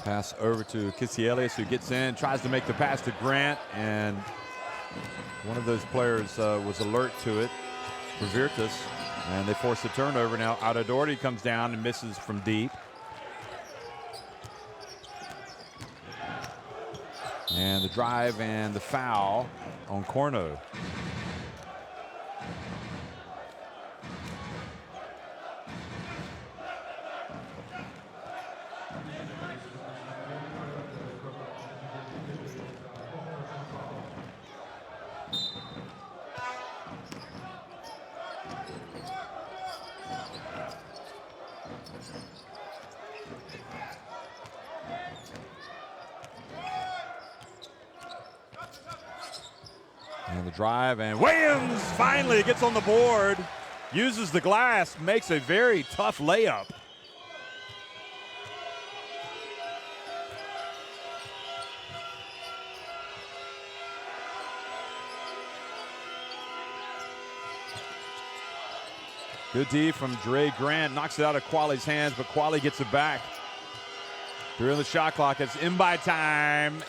Speaker 1: Pass over to Kisielius, who gets in, tries to make the pass to Grant, and one of those players was alert to it for Virtus, and they force the turnover. Now Adadorti comes down and misses from deep. And the drive and the foul on Cornu. And the drive, and Williams finally gets on the board. uses the glass, makes a very tough layup. Good D from Dre Grant, knocks it out of Quali's hands, but Quali gets it back. During the shot clock, it's in by time,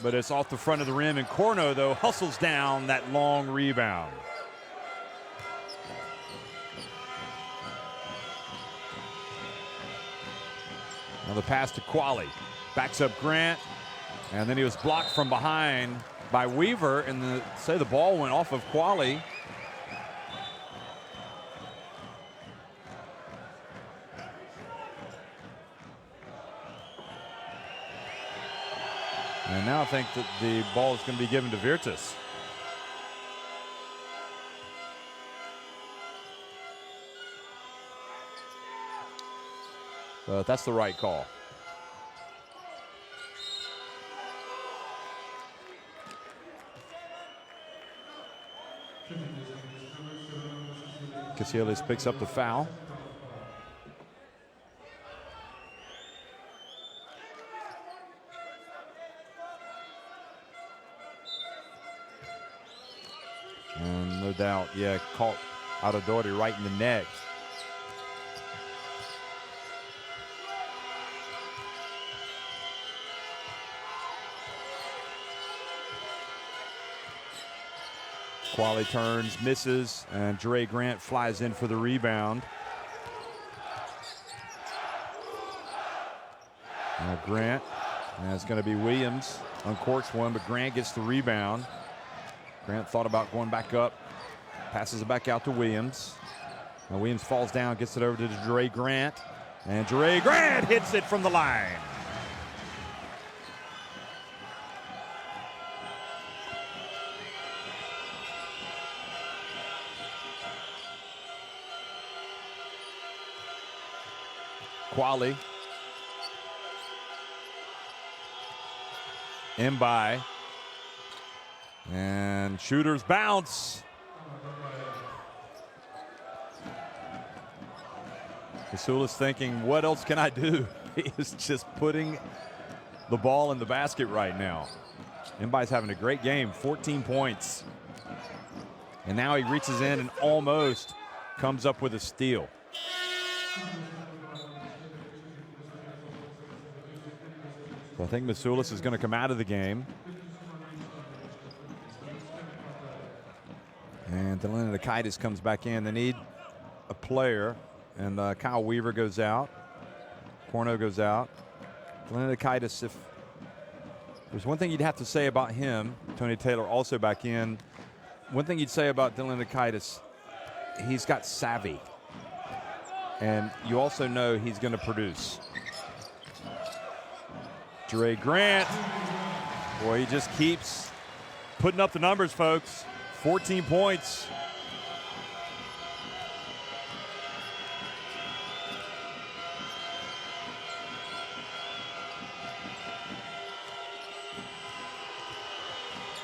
Speaker 1: but it's off the front of the rim, and Corno, though, hustles down that long rebound. Now the pass to Quali, backs up Grant, and then he was blocked from behind by Weaver, and the ball went off of Quali. And now I think that the ball is going to be given to Virtus. But that's the right call. Casillas picks up the foul. And no doubt, yeah, caught Adodori right in the neck. Quali turns, misses, and Dre Grant flies in for the rebound. Now Grant, and it's going to be Williams, uncorks one, but Grant gets the rebound. Grant thought about going back up, passes it back out to Williams. Now Williams falls down, gets it over to Dre Grant, and Dre Grant hits it from the line. Quali. In by. And shooters bounce. Casillas thinking, what else can I do? He is just putting the ball in the basket right now. Mbai's having a great game, 14 points. And now he reaches in and almost comes up with a steal. So I think Masulis is going to come out of the game. And Delanakaitis comes back in. They need a player. And Kyle Weaver goes out. Corno goes out. Delanakaitis, if there's one thing you'd have to say about him, Tony Taylor also back in. One thing you'd say about Delanakaitis, he's got savvy. And you also know he's going to produce. Dre Grant, boy, he just keeps putting up the numbers, folks. 14 points.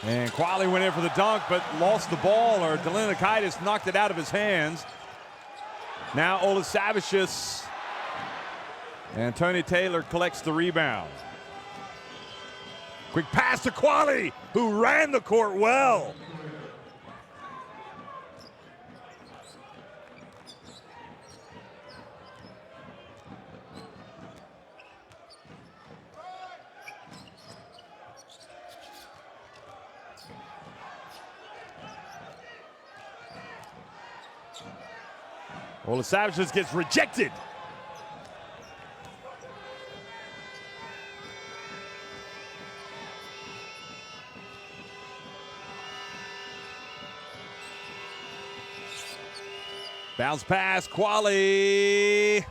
Speaker 1: And Quali went in for the dunk, but lost the ball, or Delanakaitis knocked it out of his hands. Now Olasavicius, and Tony Taylor collects the rebound. Quick pass to Quali, who ran the court well. Olasavicius gets rejected. Bounce pass, Quali.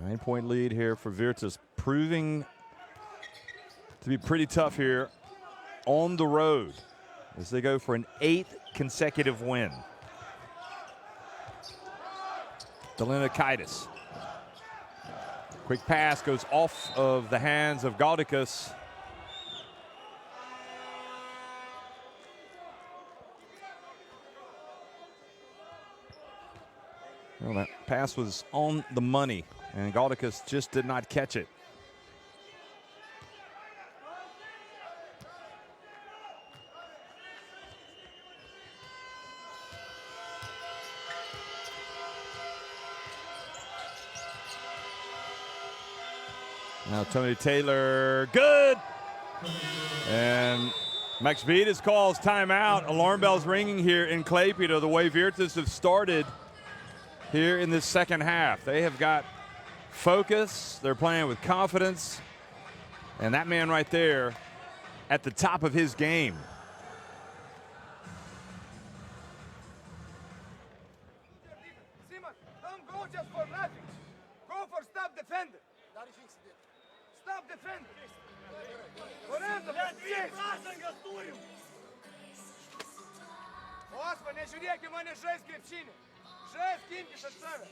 Speaker 1: Nine-point lead here for Virtus, proving to be pretty tough here on the road as they go for an 8th consecutive win. Delinakaitis. Quick pass goes off of the hands of Gaudicus. Well, that pass was on the money, and Gaudicus just did not catch it. Now Tony Taylor, good. And Max Vitas calls timeout. Alarm bells ringing here in Klaipeda. The way Virtus have started here in this second half. They have got focus. They're playing with confidence. And that man right there at the top of his game.
Speaker 3: Don't go just for nothing. Go for stop defender. Stop defender. Osman, nežiūrėk į mane, žaisk krepšinį. Žaisk, imkis ant save.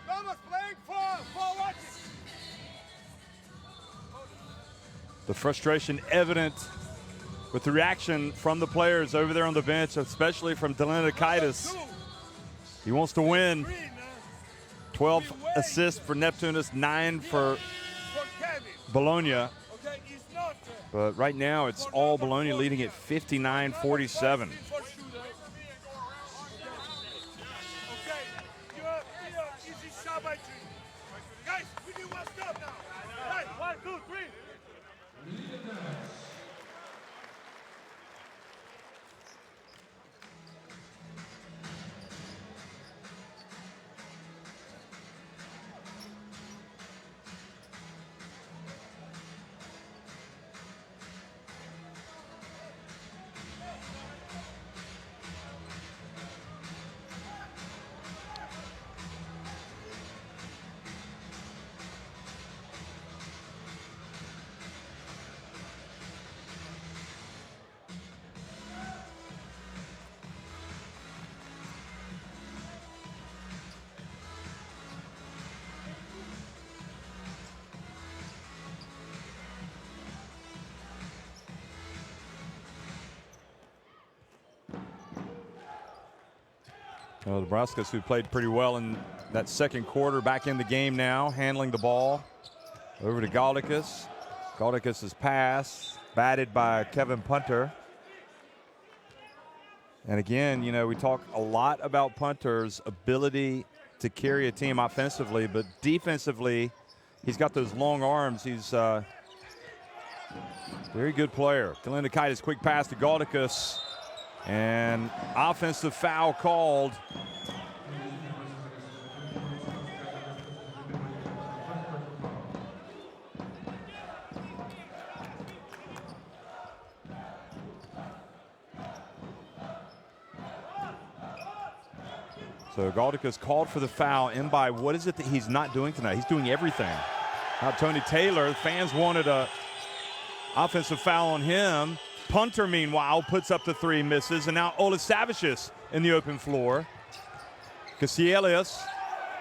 Speaker 3: Thomas playing for watching.
Speaker 1: The frustration evident with the reaction from the players over there on the bench, especially from Delinakaitis. He wants to win. 12 assists for Neptunas, 9 for Bologna. But right now, it's all Bologna leading at 59-47. Well, the Braskas, who played pretty well in that second quarter, back in the game now, handling the ball. Over to Gaudicus. Gaudicus' pass, batted by Kevin Punter. And again, you know, we talk a lot about Punter's ability to carry a team offensively, but defensively, he's got those long arms. He's a very good player. Delinakaitis, quick pass to Gaudicus. And offensive foul called. So Gaudicus called for the foul in by, what is it that he's not doing tonight? He's doing everything. Now Tony Taylor, the fans wanted a offensive foul on him. Punter, meanwhile, puts up the three, misses, and now Olasavicius in the open floor. Cassielius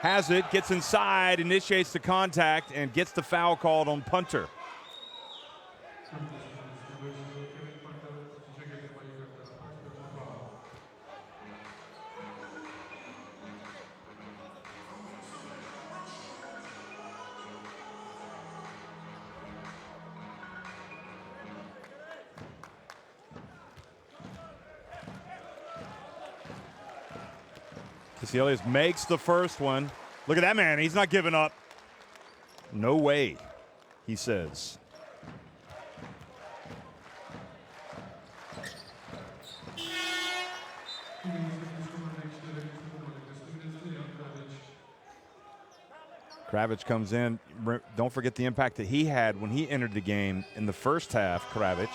Speaker 1: has it, gets inside, initiates the contact, and gets the foul called on Punter. Cassielius makes the first one. Look at that man. He's not giving up. No way, he says. Kravic comes in. Don't forget the impact that he had when he entered the game in the first half, Kravic.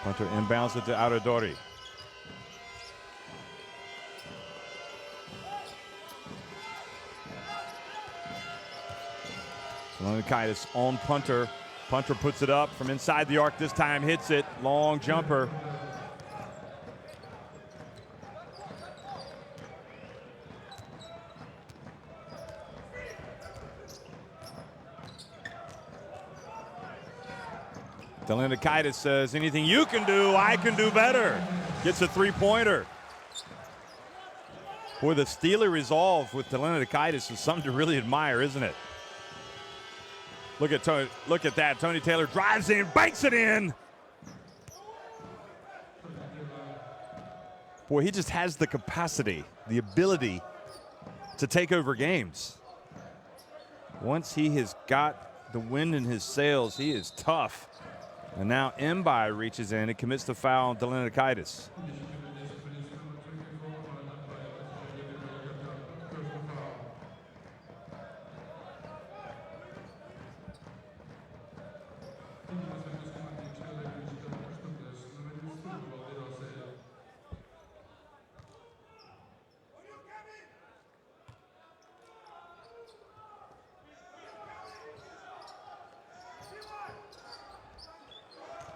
Speaker 1: Punter inbounds it to Aradori. Salonikitis on Punter. Punter puts it up from inside the arc this time, hits it. Long jumper. Salonikitis says, anything you can do, I can do better. Gets a three-pointer. Boy, the Steeler resolve with Salonikitis is something to really admire, isn't it? Look at Tony, look at that. Tony Taylor drives in, banks it in. Boy, he just has the capacity, the ability to take over games. Once he has got the wind in his sails, he is tough. And now Mbai reaches in and commits the foul on Salonikitis.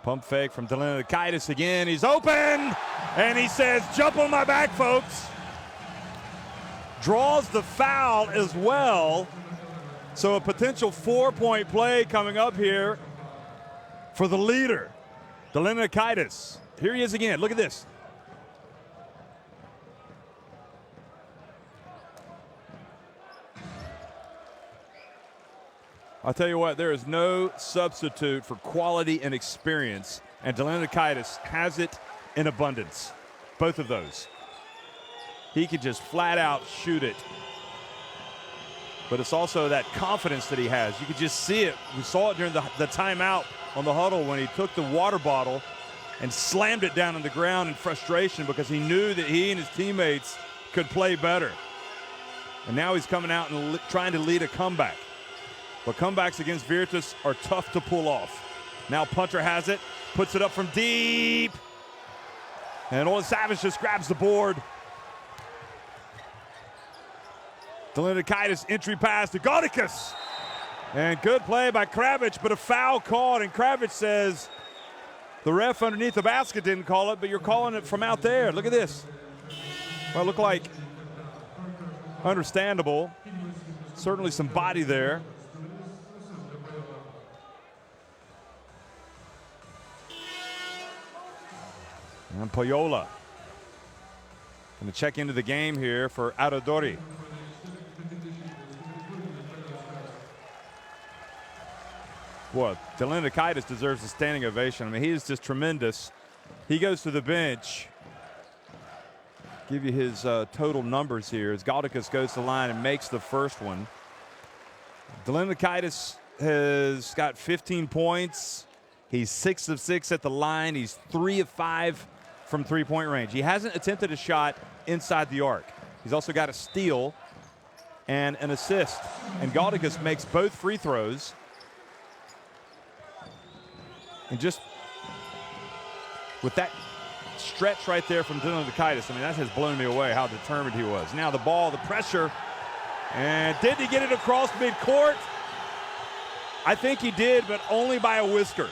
Speaker 1: Pump fake from Salonikitis again. He's open, and he says, jump on my back, folks. Draws the foul as well. So a potential 4-point play coming up here for the leader, Salonikitis. Here he is again. Look at this. I'll tell you what, there is no substitute for quality and experience, and Salonikitis has it in abundance. Both of those. He can just flat out shoot it. But it's also that confidence that he has. You could just see it. We saw it during the timeout on the huddle when he took the water bottle and slammed it down on the ground in frustration because he knew that he and his teammates could play better. And now he's coming out and trying to lead a comeback. But comebacks against Virtus are tough to pull off. Now Punter has it, puts it up from deep. And Olin Savage just grabs the board. Salonikitis entry pass to Gaudikas. And good play by Kravic, but a foul called. And Kravic says, the ref underneath the basket didn't call it, but you're calling it from out there. Look at this. Well, it looked like understandable. Certainly some body there. And Payola going to check into the game here for Aradori. Well, Salonikitis deserves a standing ovation. I mean, he is just tremendous. He goes to the bench. Give you his total numbers here as Gaudikas goes to the line and makes the first one. Salonikitis has got 15 points. He's 6 of 6 at the line. He's 3 of 5 from three-point range. He hasn't attempted a shot inside the arc. He's also got a steal and an assist. And Gaudikas makes both free throws. And just with that stretch right there from Salonikitis, I mean, that has blown me away how determined he was. Now the ball, the pressure, and did he get it across midcourt? I think he did, but only by a whisker.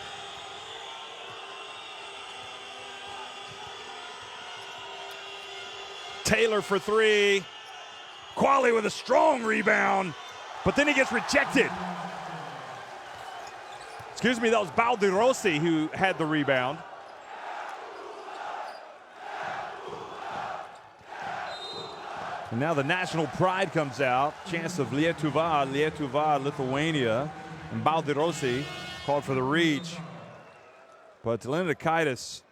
Speaker 1: Taylor for three. Quali with a strong rebound, but then he gets rejected. Excuse me, that was Baldirossi who had the rebound. And now the national pride comes out. Chance of Lietuva, Lithuania. And Baldirossi called for the reach. But Salonikitis,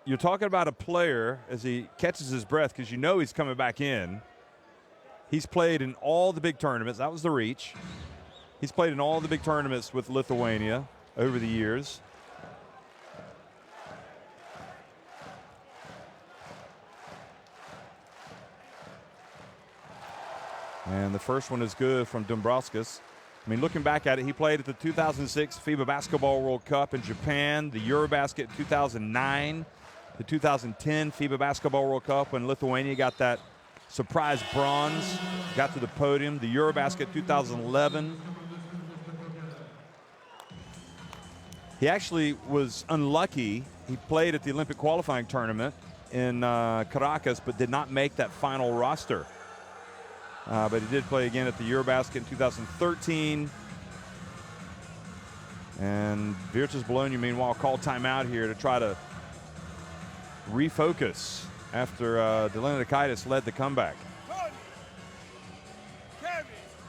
Speaker 1: you're talking about a player as he catches his breath because you know he's coming back in. He's played in all the big tournaments. That was the reach. He's played in all the big tournaments with Lithuania over the years. And the first one is good from Dombrovskis. I mean, looking back at it, he played at the 2006 FIBA Basketball World Cup in Japan, the Eurobasket 2009, the 2010 FIBA Basketball World Cup when Lithuania got that surprise bronze, got to the podium, the Eurobasket 2011. He actually was unlucky. He played at the Olympic qualifying tournament in Caracas, but did not make that final roster. But he did play again at the Eurobasket in 2013. And Virtus Bologna, meanwhile, called timeout here to try to refocus after Delanakaitis led the comeback.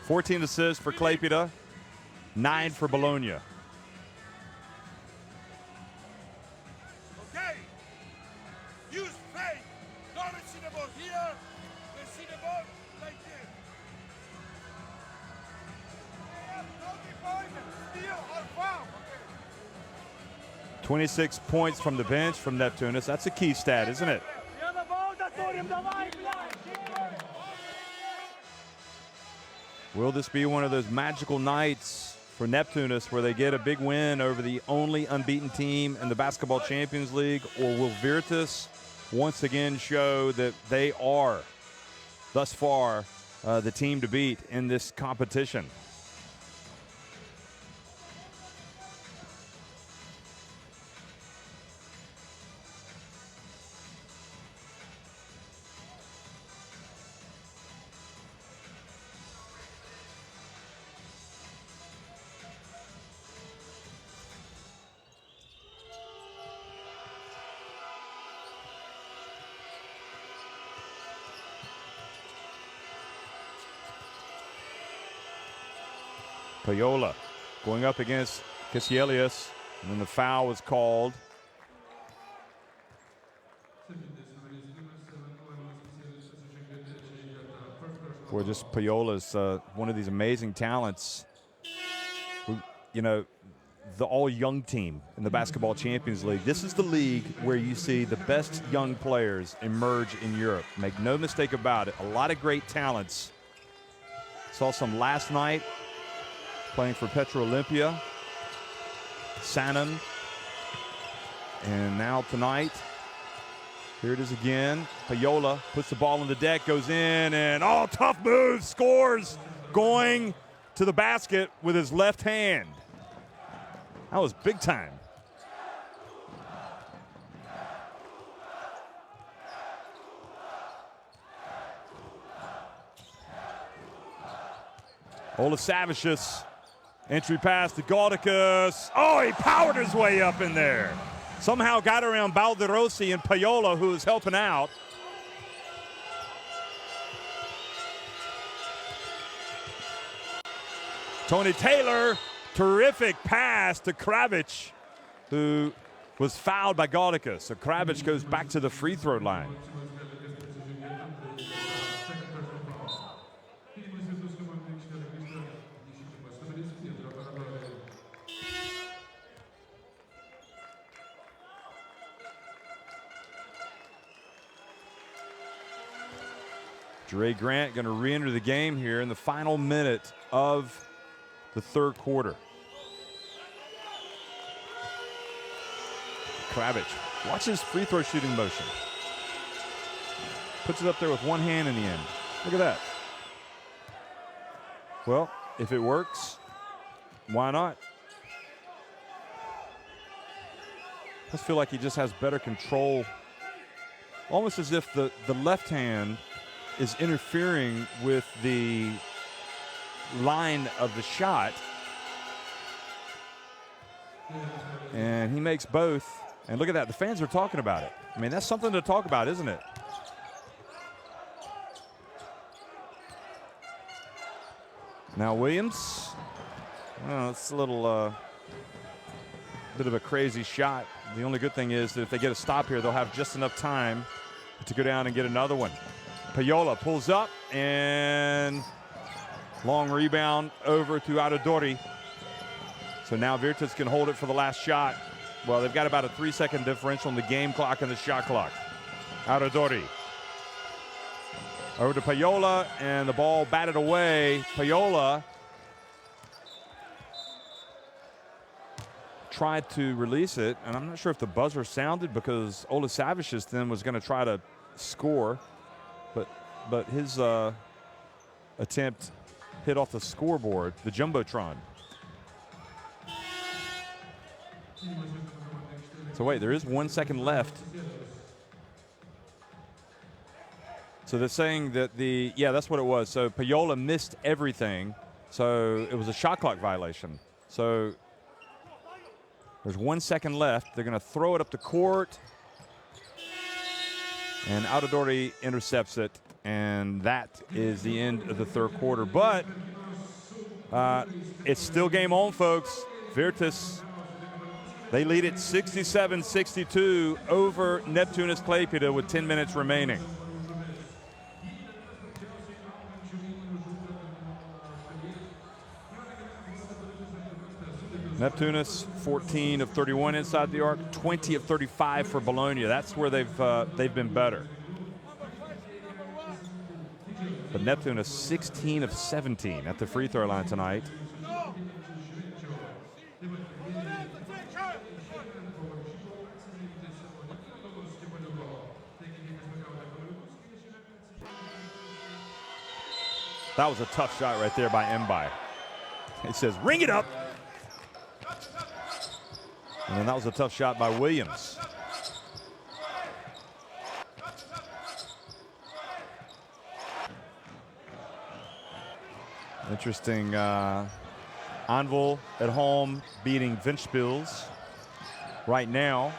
Speaker 1: 14 assists for Klaipeda, 9 for Bologna.
Speaker 2: Okay. Use faith. Don't see the ball here. They see the ball like this.
Speaker 1: 26 points from the bench from Neptunas. That's a key stat, isn't it? Will this be one of those magical nights for Neptunas where they get a big win over the only unbeaten team in the Basketball Champions League, or will Virtus once again show that they are, thus far, the team to beat in this competition? Payola going up against Kisielius, and then the foul was called. Boy, just Payola's one of these amazing talents. Who, you know, the all-young team in the Basketball Champions League. This is the league where you see the best young players emerge in Europe. Make no mistake about it. A lot of great talents. Saw some last night, playing for Petro Olympia, Sanan, and now tonight, here it is again. Payola puts the ball on the deck, goes in, and tough move, scores, going to the basket with his left hand. That was big time. Olasavicius. Entry pass to Gaudicus. Oh, he powered his way up in there. Somehow got around Balderossi and Payola, who was helping out. Tony Taylor, terrific pass to Kravic, who was fouled by Gaudicus. So Kravic goes back to the free throw line. Dre Grant going to re-enter the game here in the final minute of the third quarter. Kravic, watch his free throw shooting motion. Puts it up there with one hand in the end. Look at that. Well, if it works, why not? I just feel like he just has better control. Almost as if the left hand is interfering with the line of the shot. And he makes both. And look at that, the fans are talking about it. I mean, that's something to talk about, isn't it? Now Williams, well, it's a little bit of a crazy shot. The only good thing is that if they get a stop here, they'll have just enough time to go down and get another one. Payola pulls up, and long rebound over to Aradori. So now Virtus can hold it for the last shot. Well, they've got about a 3-second differential in the game clock and the shot clock. Aradori. Over to Payola, and the ball batted away. Payola tried to release it, and I'm not sure if the buzzer sounded because Olasavicius then was going to try to score, but his attempt hit off the scoreboard, the Jumbotron. So wait, there is 1 second left. So they're saying that that's what it was. So Payola missed everything. So it was a shot clock violation. So there's 1 second left. They're going to throw it up the court. And Audadori intercepts it. And that is the end of the third quarter. But it's still game on, folks. Virtus, they lead it 67-62 over Neptunas Klaipeda with 10 minutes remaining. Neptunas 14 of 31 inside the arc, 20 of 35 for Bologna. That's where they've been better. But Neptunas 16 of 17 at the free throw line tonight. That was a tough shot right there by Mbai. He says, ring it up. And then that was a tough shot by Williams. Interesting. Anvil at home beating Ventspils right now.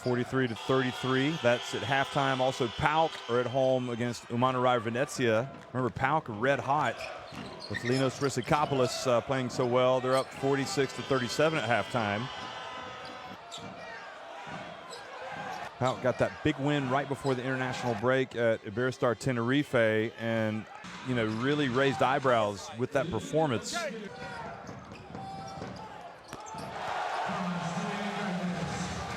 Speaker 1: 43-33. That's at halftime. Also, PAOK are at home against Umanorai Venezia. Remember, PAOK red hot with Linos Rissakopoulos playing so well. They're up 46-37 at halftime. PAOK got that big win right before the international break at Iberostar Tenerife, and really raised eyebrows with that performance.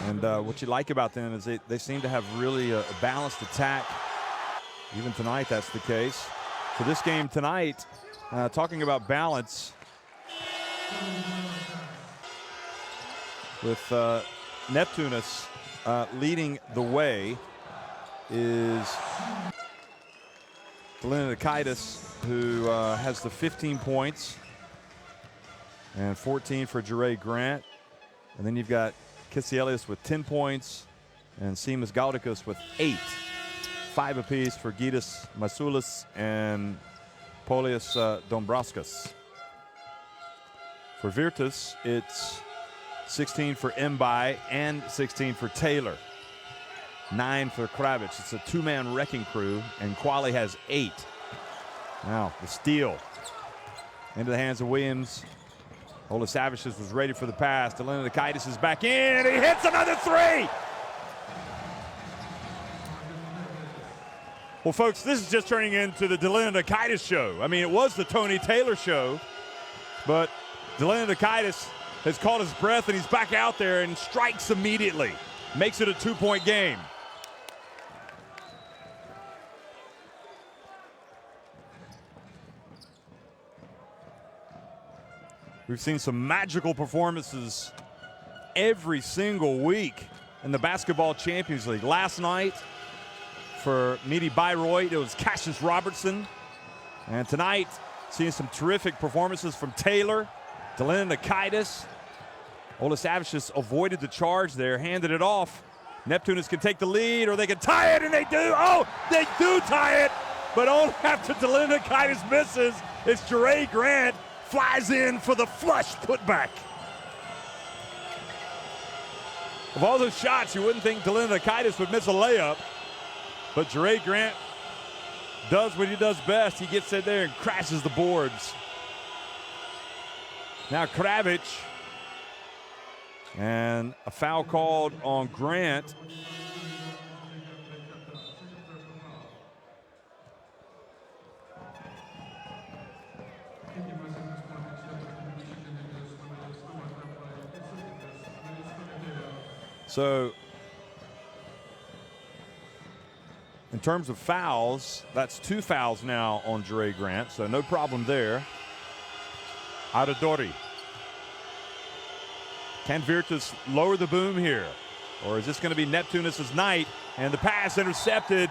Speaker 1: And what you like about them is they seem to have really a balanced attack. Even tonight, that's the case. For this game tonight, talking about balance, with Neptunas leading the way is Delinakaitis, who has the 15 points and 14 for Jure Grant. And then you've got Kisielius with 10 points and Seamus Gaudicus with 8. 5 apiece for Gitas Masulis and Polius Dombrauskas. For Virtus, it's 16 for Mbai and 16 for Taylor. 9 for Kravic. It's a two-man wrecking crew, and Quali has 8. Now, the steal into the hands of Williams. Olasavicius was ready for the pass. Delinakaitis is back in, and he hits another 3! Well, folks, this is just turning into the Delinakaitis show. I mean, it was the Tony Taylor show, but Delinakaitis has caught his breath, and he's back out there and strikes immediately. Makes it a 2-point game. We've seen some magical performances every single week in the Basketball Champions League. Last night for Midi Bayreuth, it was Cassius Robertson. And tonight, seeing some terrific performances from Taylor, Delinakaitis. Olasavicius avoided the charge there, handed it off. Neptunas can take the lead, or they can tie it, and they do. Oh, they do tie it, but only after Delinakaitis misses. It's Jure Grant flies in for the flush putback. Of all those shots, you wouldn't think Delinakaitis would miss a layup, but Jure Grant does what he does best. He gets in there and crashes the boards. Now Kravic, and a foul called on Grant. So, in terms of fouls, that's 2 fouls now on Jure Grant, so no problem there. Audadori. Can Virtus lower the boom here? Or is this going to be Neptunas' night? And the pass intercepted.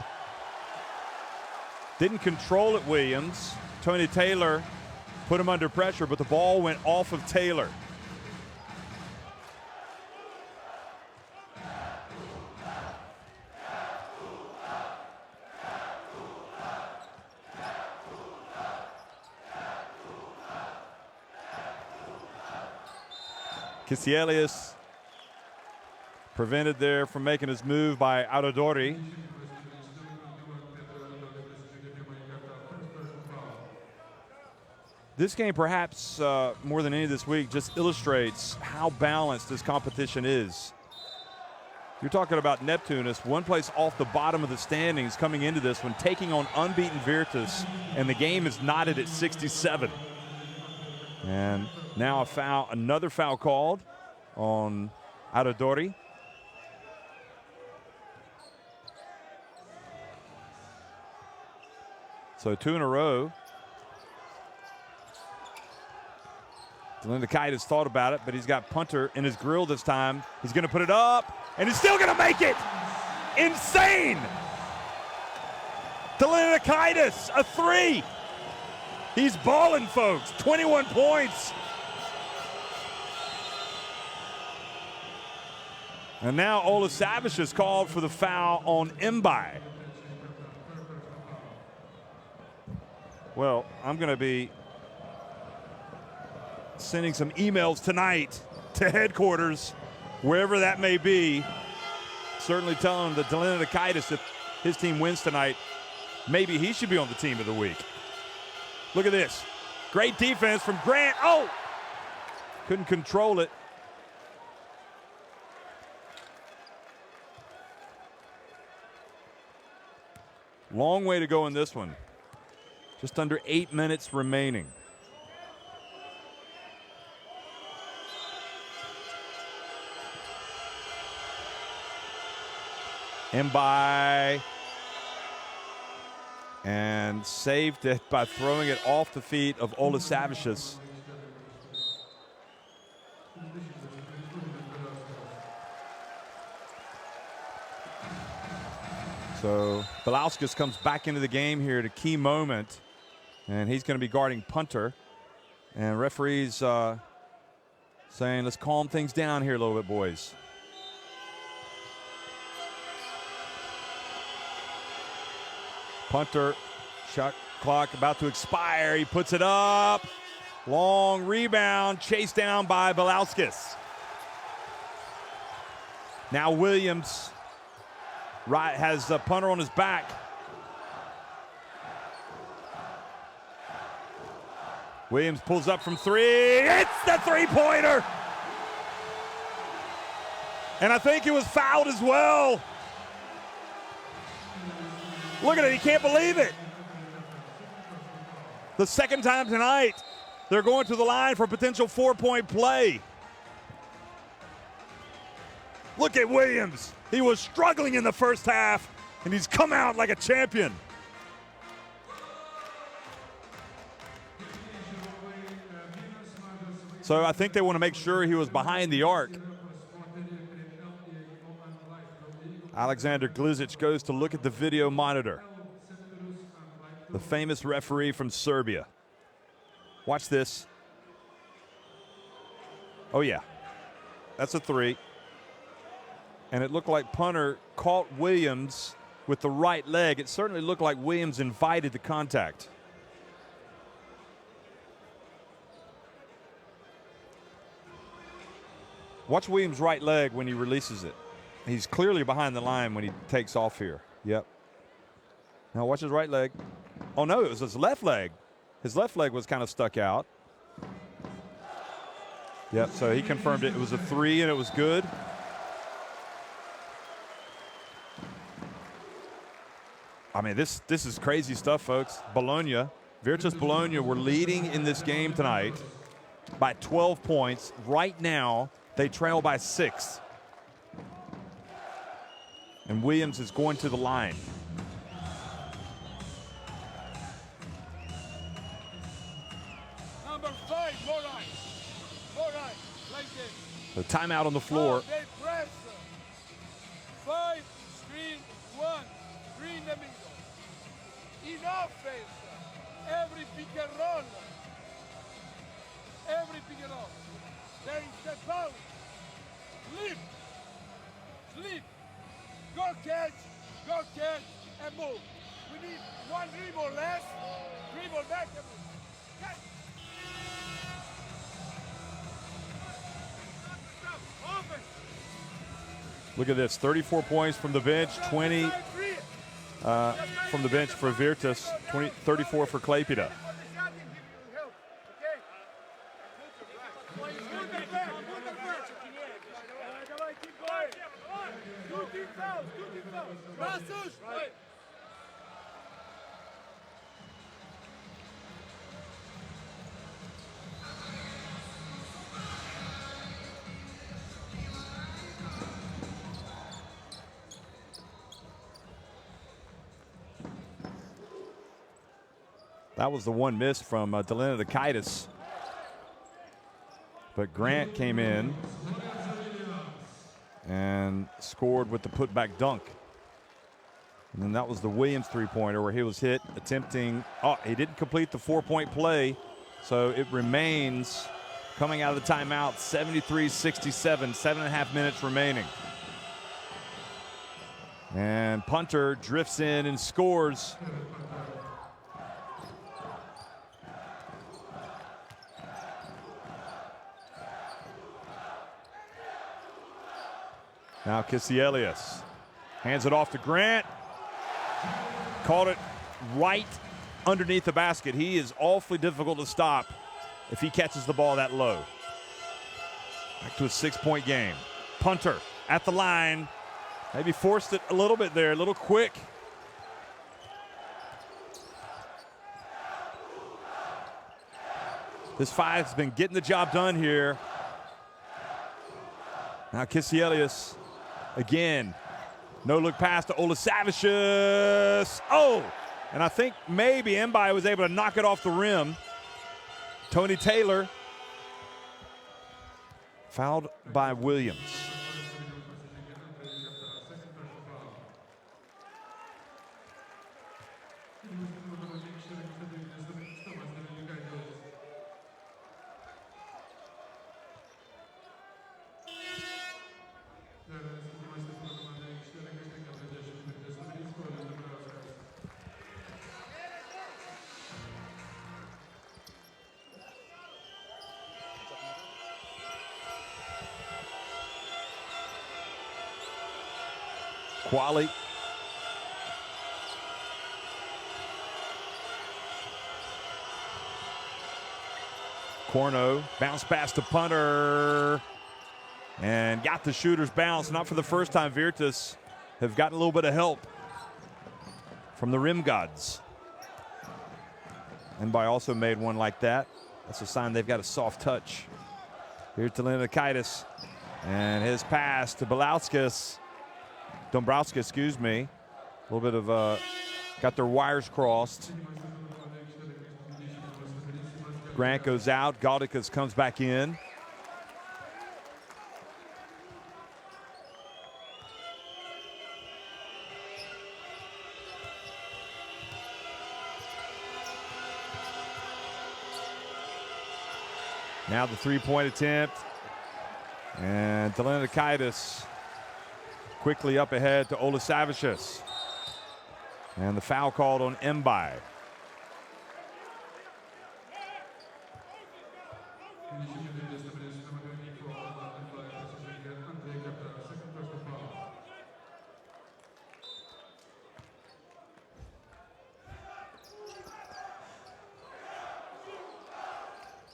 Speaker 1: Didn't control it, Williams. Tony Taylor put him under pressure, but the ball went off of Taylor. Kisielius prevented there from making his move by Aradori. This game, perhaps more than any this week, just illustrates how balanced this competition is. You're talking about Neptunas, one place off the bottom of the standings coming into this one, taking on unbeaten Virtus, and the game is knotted at 67. And now a foul, another foul called on Aradori. So 2 in a row. Delindakaitis thought about it, but he's got punter in his grill this time. He's going to put it up, and he's still going to make it. Insane. Delindakaitis, a 3. He's balling, folks. 21 points. And now Olasavich is called for the foul on Mbai. Well, I'm going to be sending some emails tonight to headquarters, wherever that may be. Certainly telling the Delindakaitis if his team wins tonight, maybe he should be on the team of the week. Look at this. Great defense from Grant. Oh! Couldn't control it. Long way to go in this one. Just under 8 minutes remaining. Mbai. And saved it by throwing it off the feet of Olasavicius. So Belauskas comes back into the game here at a key moment, and he's going to be guarding punter. And referees saying, let's calm things down here a little bit, boys. Punter, shot clock about to expire. He puts it up. Long rebound, chased down by Belauskas. Now Williams has the punter on his back. Williams pulls up from 3. It's the three-pointer. And I think it was fouled as well. Look at it, he can't believe it. The second time tonight, they're going to the line for a potential 4-point play. Look at Williams. He was struggling in the first half, and he's come out like a champion. So I think they want to make sure he was behind the arc. Alexander Glizic goes to look at the video monitor. The famous referee from Serbia. Watch this. Oh, yeah. That's a 3. And it looked like punter caught Williams with the right leg. It certainly looked like Williams invited the contact. Watch Williams' right leg when he releases it. He's clearly behind the line when he takes off here. Yep. Now watch his right leg. Oh, no, it was his left leg. His left leg was kind of stuck out. Yep, so he confirmed it. It was a 3, and it was good. I mean, this is crazy stuff, folks. Bologna, Virtus Bologna were leading in this game tonight by 12 points. Right now, they trail by 6. And Williams is going to the line.
Speaker 2: Number 5, more right. More right, like this.
Speaker 1: The timeout on the floor.
Speaker 2: They press. 5, screen, 1, 3 in the middle. In offense, every pick and roll. Every pick and roll. They step out. Slip. Go catch, and move. We need 1 dribble less, dribble back and move. Catch.
Speaker 1: Look at this, 34 points from the bench, 20 from the bench for Virtus, 34 for Klaipeda. That was the one miss from Neptunas. But Grant came in and scored with the putback dunk. And then that was the Williams three-pointer where he was hit attempting. Oh, he didn't complete the 4-point play. So it remains coming out of the timeout 73-67, 7.5 minutes remaining. And punter drifts in and scores. Now Kisielius hands it off to Grant. Caught it right underneath the basket. He is awfully difficult to stop if he catches the ball that low. Back to a 6-point game. Punter at the line. Maybe forced it a little bit there, a little quick. This five's been getting the job done here. Now Kisielius again. No look pass to Olasavicius. Oh! And I think maybe Mbai was able to knock it off the rim. Tony Taylor fouled by Williams. Quali. Corno, bounce pass to punter. And got the shooter's bounce. Not for the first time, Virtus have gotten a little bit of help from the rim gods. And by also made one like that. That's a sign they've got a soft touch. Here's to Lenakaitis. And his pass to Dombrowski, excuse me. A little bit of, got their wires crossed. Grant goes out. Gaudikas comes back in. Now the three-point attempt. And Lenakaitis quickly up ahead to Olasavicius. And the foul called on Mbai.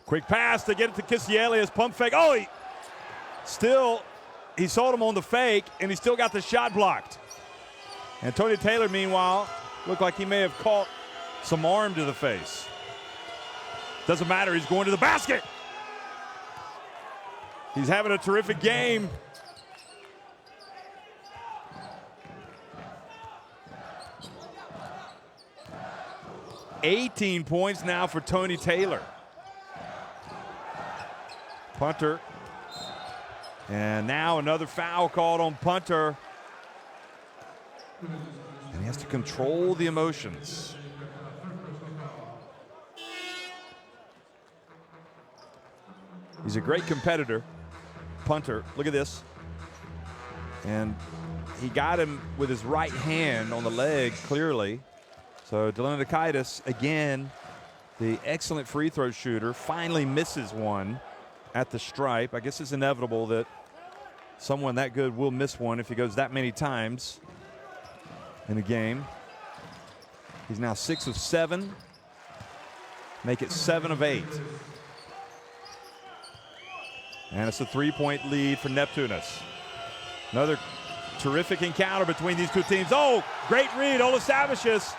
Speaker 1: Quick pass to get it to Kisielius. Pump fake. Oh, he sold him on the fake, and he still got the shot blocked. And Tony Taylor, meanwhile, looked like he may have caught some arm to the face. Doesn't matter. He's going to the basket. He's having a terrific game. $18 points now for Tony Taylor. Punter And now another foul called on punter. And he has to control the emotions. He's a great competitor, punter. Look at this. And he got him with his right hand on the leg, clearly. So Neptunas, again, the excellent free throw shooter, finally misses one at the stripe. I guess it's inevitable that someone that good will miss one if he goes that many times in a game. He's now 6 of 7. Make it 7 of 8. And it's a 3-point lead for Neptunas. Another terrific encounter between these two teams. Oh, great read. Olasavicius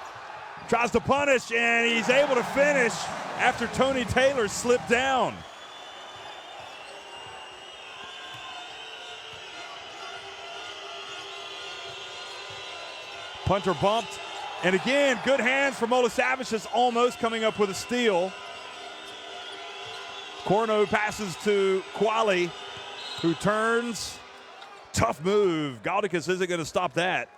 Speaker 1: tries to punish, and he's able to finish after Tony Taylor slipped down. Punter bumped, and again, good hands from Olasavicius, almost coming up with a steal. Corno passes to Quali, who turns. Tough move. Galdicus isn't going to stop that.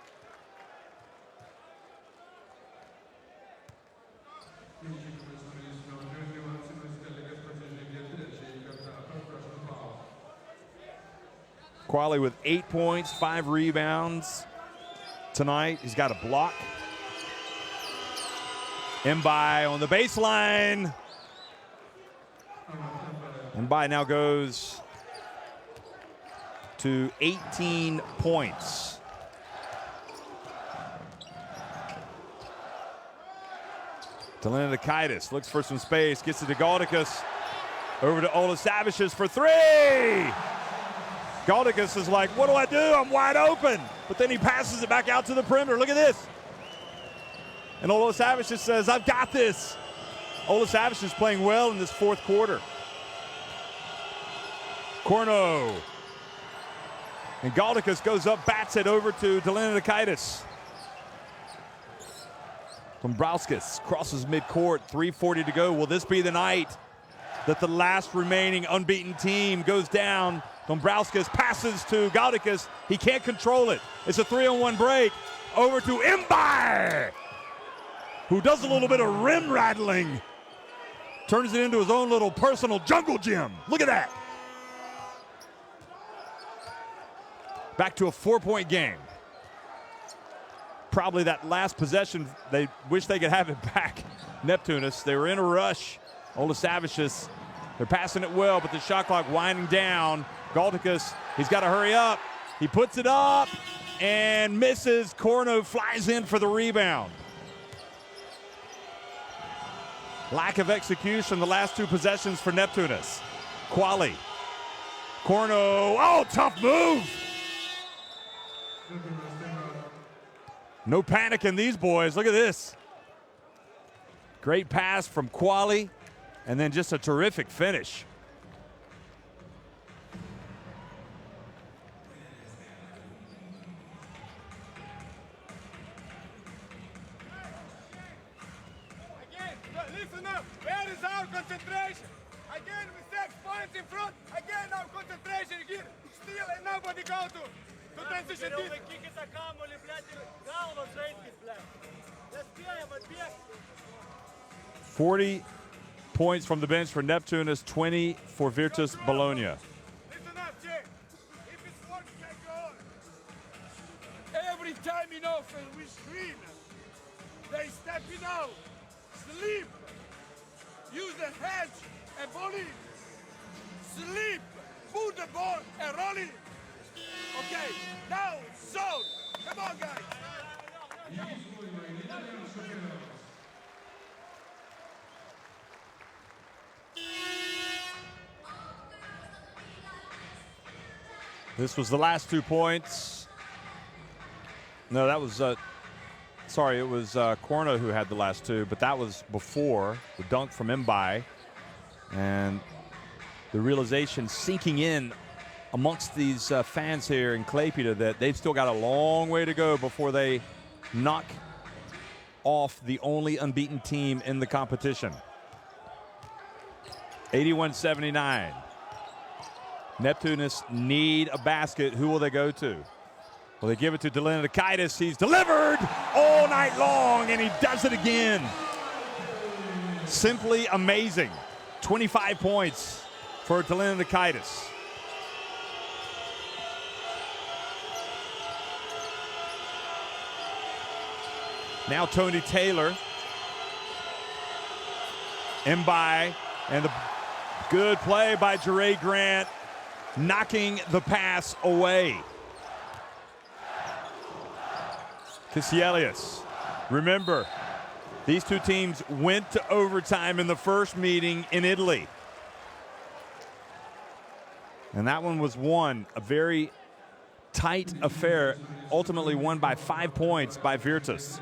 Speaker 1: Quali with 8 points, 5 rebounds tonight. He's got a block. Mbai on the baseline. Mbai now goes to 18 points. Neptunas looks for some space, gets it to Galdicus. Over to Olasavicius for 3. Galdicus is like, what do I do? I'm wide open. But then he passes it back out to the perimeter. Look at this. And Olasavicius says, I've got this. Olasavicius is playing well in this fourth quarter. Corno. And Galdicus goes up, bats it over to Neptunas. Dombrowskis crosses midcourt, 3:40 to go. Will this be the night that the last remaining unbeaten team goes down? Dombrowskis passes to Galdicus. He can't control it. It's a 3-on-1 break. Over to Mbai, who does a little bit of rim rattling. Turns it into his own little personal jungle gym. Look at that. Back to a 4-point game. Probably that last possession, they wish they could have it back. Neptunas, they were in a rush. Olasavicius, they're passing it well, but the shot clock winding down. Galdicus, he's got to hurry up. He puts it up and misses. Corno flies in for the rebound. Lack of execution the last 2 possessions for Neptunas. Quali. Corno, oh, tough move. No panic in these boys. Look at this. Great pass from Quali, and then just a terrific finish.
Speaker 3: Again, listen up. Where is our concentration? Again, with 6 points in front. Again, our concentration here. Still, and nobody go to transition defense.
Speaker 1: 40 points from the bench for Neptunas, 20 for Virtus Bologna.
Speaker 3: Listen up, Jay. If it's working, take on.
Speaker 2: Every time in offense we screen, they stepping out, sleep, use the hedge and volley, sleep, put the ball and roll it. Okay, now zone. Come on, guys.
Speaker 1: This was the last 2 points. No, that was, sorry, it was Corno who had the last 2, but that was before the dunk from Mbai. And the realization sinking in amongst these fans here in Klaipeda that they've still got a long way to go before they knock off the only unbeaten team in the competition. 81-79. Neptunas need a basket. Who will they go to? Well, they give it to Neptunas. He's delivered all night long, and he does it again. Simply amazing. 25 points for Neptunas. Now Tony Taylor. Mbai, and the good play by Jere Grant, knocking the pass away. Kisielius. Remember, these two teams went to overtime in the first meeting in Italy. And that one was won, a very tight affair, ultimately won by 5 points by Virtus.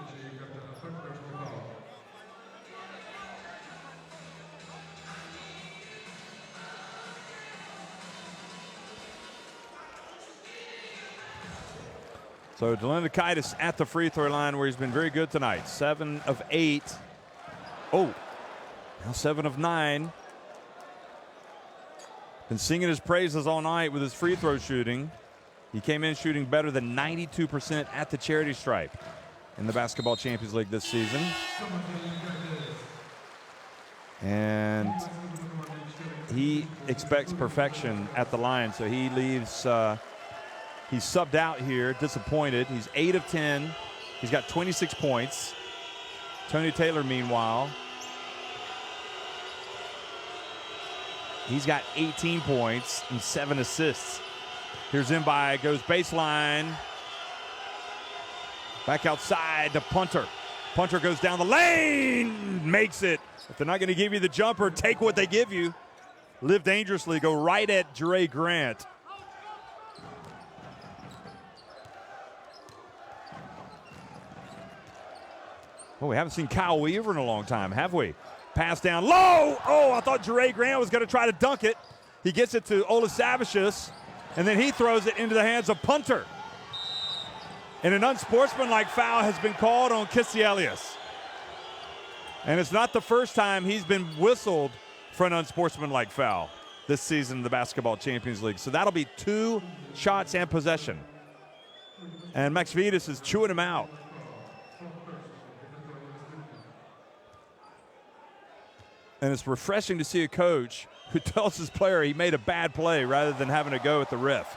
Speaker 1: So Neptunas at the free throw line where he's been very good tonight. 7 of 8. Oh, now 7 of 9. Been singing his praises all night with his free throw shooting. He came in shooting better than 92% at the charity stripe in the Basketball Champions League this season. And he expects perfection at the line, so he leaves. He's subbed out here, disappointed. He's 8 of 10. He's got 26 points. Tony Taylor, meanwhile, he's got 18 points and 7 assists. Here's Mbai, goes baseline. Back outside to Punter. Punter goes down the lane, makes it. If they're not going to give you the jumper, take what they give you. Live dangerously, go right at Jere Grant. Oh, we haven't seen Kyle Weaver in a long time, have we? Pass down low. Oh, I thought Jere Grant was going to try to dunk it. He gets it to Olasavicius, and then he throws it into the hands of Punter. And an unsportsmanlike foul has been called on Kisielius. And it's not the first time he's been whistled for an unsportsmanlike foul this season in the Basketball Champions League. So that'll be 2 shots and possession. And Max Vitas is chewing him out. And it's refreshing to see a coach who tells his player he made a bad play rather than having to go at the ref.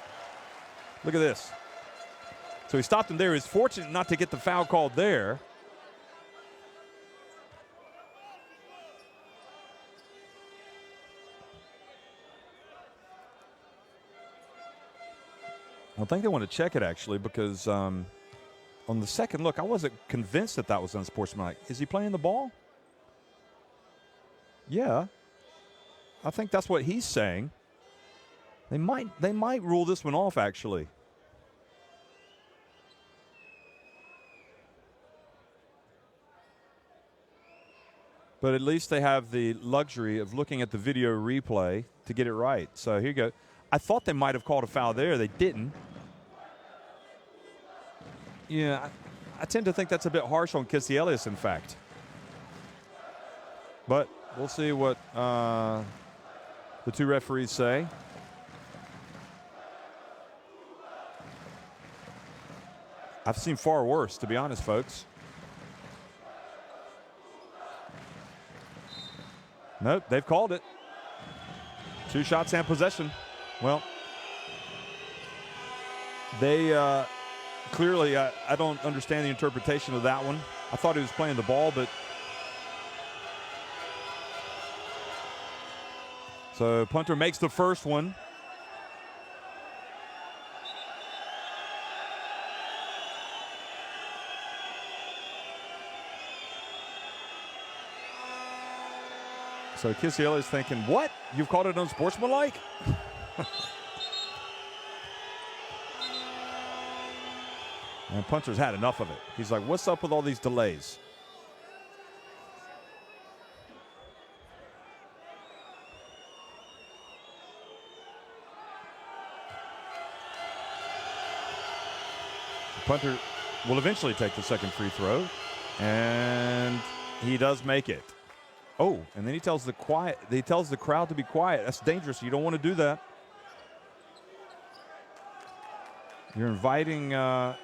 Speaker 1: Look at this. So he stopped him there. He's fortunate not to get the foul called there. I think they want to check it, actually, because on the second look, I wasn't convinced that that was unsportsmanlike. Is he playing the ball? Yeah, I think that's what he's saying. They might rule this one off, actually. But at least they have the luxury of looking at the video replay to get it right. So here you go. I thought they might have called a foul there. They didn't. Yeah, I tend to think that's a bit harsh on Kisielius, in fact. But we'll see what the 2 referees say. I've seen far worse, to be honest, folks. Nope, they've called it. 2 shots and possession. Well, they clearly, I don't understand the interpretation of that one. I thought he was playing the ball, but so Punter makes the first one. So Kisielius thinking, what? You've called it unsportsmanlike? And Punter's had enough of it. He's like, what's up with all these delays? Punter will eventually take the second free throw, and he does make it. Oh, and then he tells the crowd to be quiet. That's dangerous. You don't want to do that. You're inviting a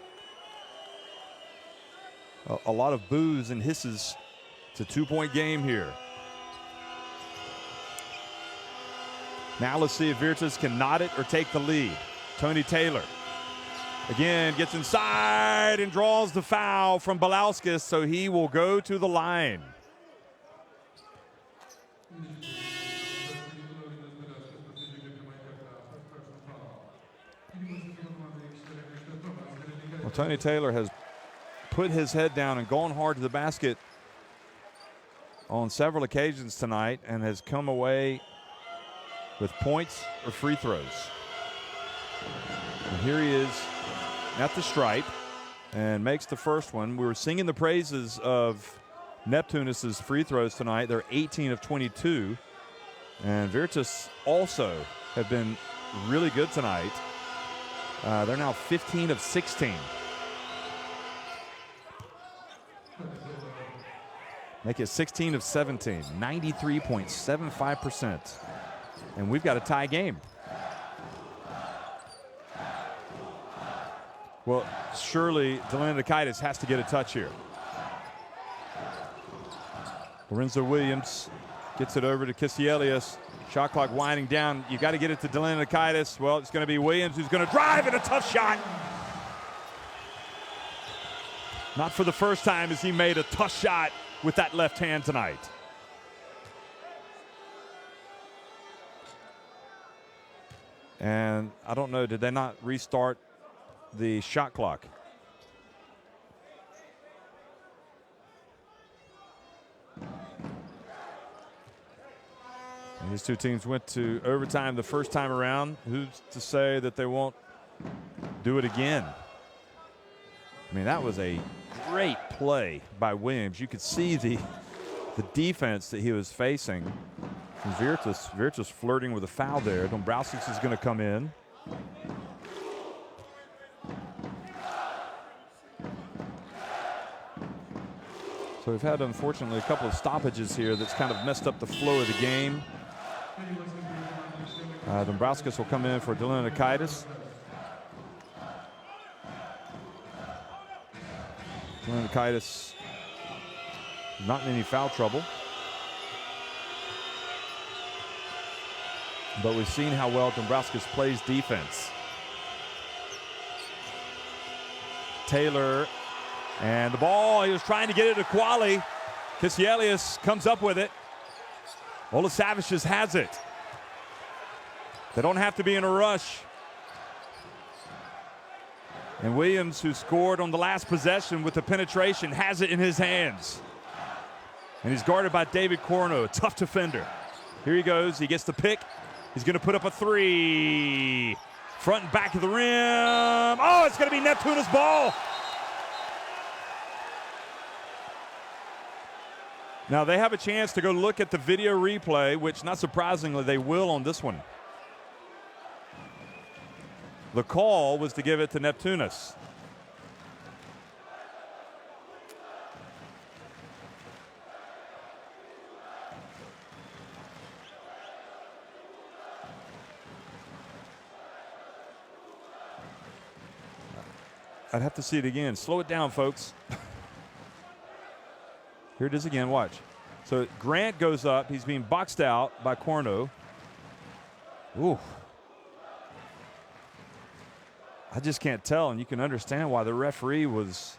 Speaker 1: lot of boos and hisses. It's a 2-point game here. Now let's see if Virtus can knot it or take the lead. Tony Taylor again gets inside and draws the foul from Balauskas, so he will go to the line. Well, Tony Taylor has put his head down and gone hard to the basket on several occasions tonight and has come away with points or free throws. And here he is at the stripe and makes the first one. We were singing the praises of Neptunas' free throws tonight. They're 18 of 22. And Virtus also have been really good tonight. They're now 15 of 16. Make it 16 of 17, 93.75%. And we've got a tie game. Well, surely Delanikaitis has to get a touch here. Lorenzo Williams gets it over to Kisielius. Shot clock winding down. You got to get it to Delanikaitis. Well, it's going to be Williams who's going to drive, and a tough shot. Not for the first time has he made a tough shot with that left hand tonight. And I don't know, did they not restart the shot clock? And these two teams went to overtime the first time around. Who's to say that they won't do it again? I mean, that was a great play by Williams. You could see the defense that he was facing. And Virtus flirting with a foul there. Dombrowskis is going to come in. So we've had, unfortunately, a couple of stoppages here that's kind of messed up the flow of the game. Dombrowskis will come in for Delanikaitis. Delanikaitis not in any foul trouble. But we've seen how well Dombrowskis plays defense. Taylor and the ball, he was trying to get it to Quali. Kisielius comes up with it. Olasavicius has it. They don't have to be in a rush. And Williams, who scored on the last possession with the penetration, has it in his hands. And he's guarded by David Corno, a tough defender. Here he goes, he gets the pick. He's going to put up a three. Front and back of the rim. Oh, it's going to be Neptuna's ball. Now they have a chance to go look at the video replay, which not surprisingly they will on this one. The call was to give it to Neptunas. I'd have to see it again. Slow it down, folks. Here it is again, watch. So Grant goes up. He's being boxed out by Corno. Ooh. I just can't tell, and you can understand why the referee was.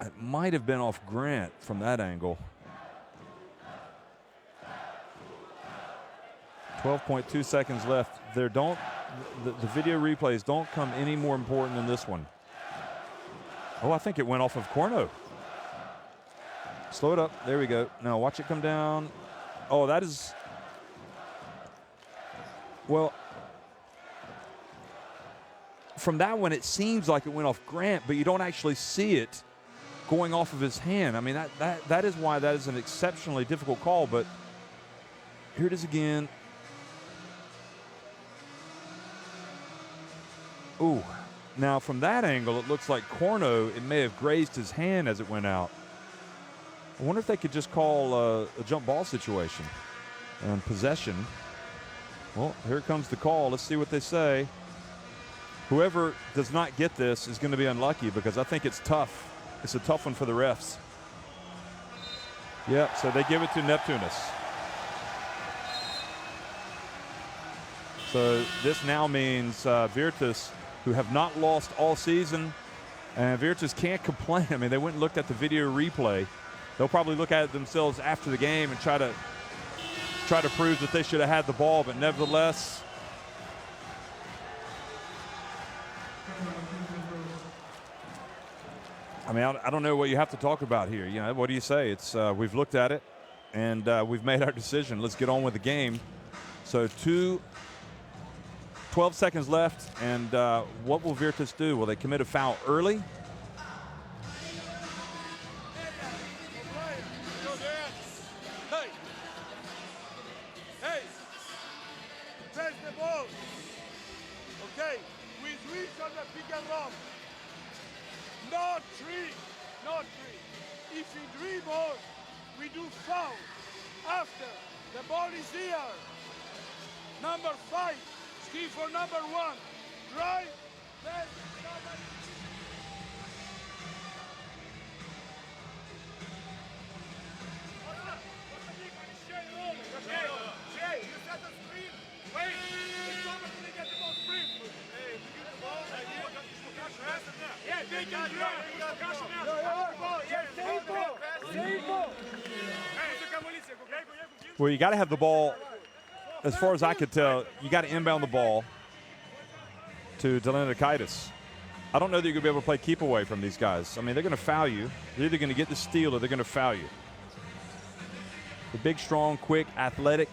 Speaker 1: It might have been off Grant from that angle. 12.2 seconds left. The video replays don't come any more important than this one. Oh, I think it went off of Corno. Slow it up. There we go. Now watch it come down. Oh, that is. Well, from that one, it seems like it went off Grant, but you don't actually see it going off of his hand. I mean, that is why that is an exceptionally difficult call, but here it is again. Ooh. Now, from that angle, it looks like Corno, it may have grazed his hand as it went out. I wonder if they could just call a jump ball situation and possession. Well, here comes the call. Let's see what they say. Whoever does not get this is going to be unlucky because I think it's tough. It's a tough one for the refs. Yep, so they give it to Neptunas. So this now means Virtus, who have not lost all season, and Virtus can't complain. I mean, they went and looked at the video replay. They'll probably look at it themselves after the game and try to prove that they should have had the ball, but nevertheless, I mean, I don't know what you have to talk about here. You know, what do you say? It's we've looked at it, and we've made our decision. Let's get on with the game. So 12 seconds left, and what will Virtus do? Will they commit a foul early?
Speaker 2: Hey, press the ball. Okay, we switch on the pick and roll. Not three. If we dribble, we do foul. After the ball is here. Number 5, ski for number 1. Drive, then somebody.
Speaker 1: Well, you got to have the ball. As far as I could tell, you got to inbound the ball to Delinakaitis. I don't know that you're going to be able to play keep away from these guys. I mean, they're going to foul you. They're either going to get the steal or they're going to foul you. The big, strong, quick, athletic.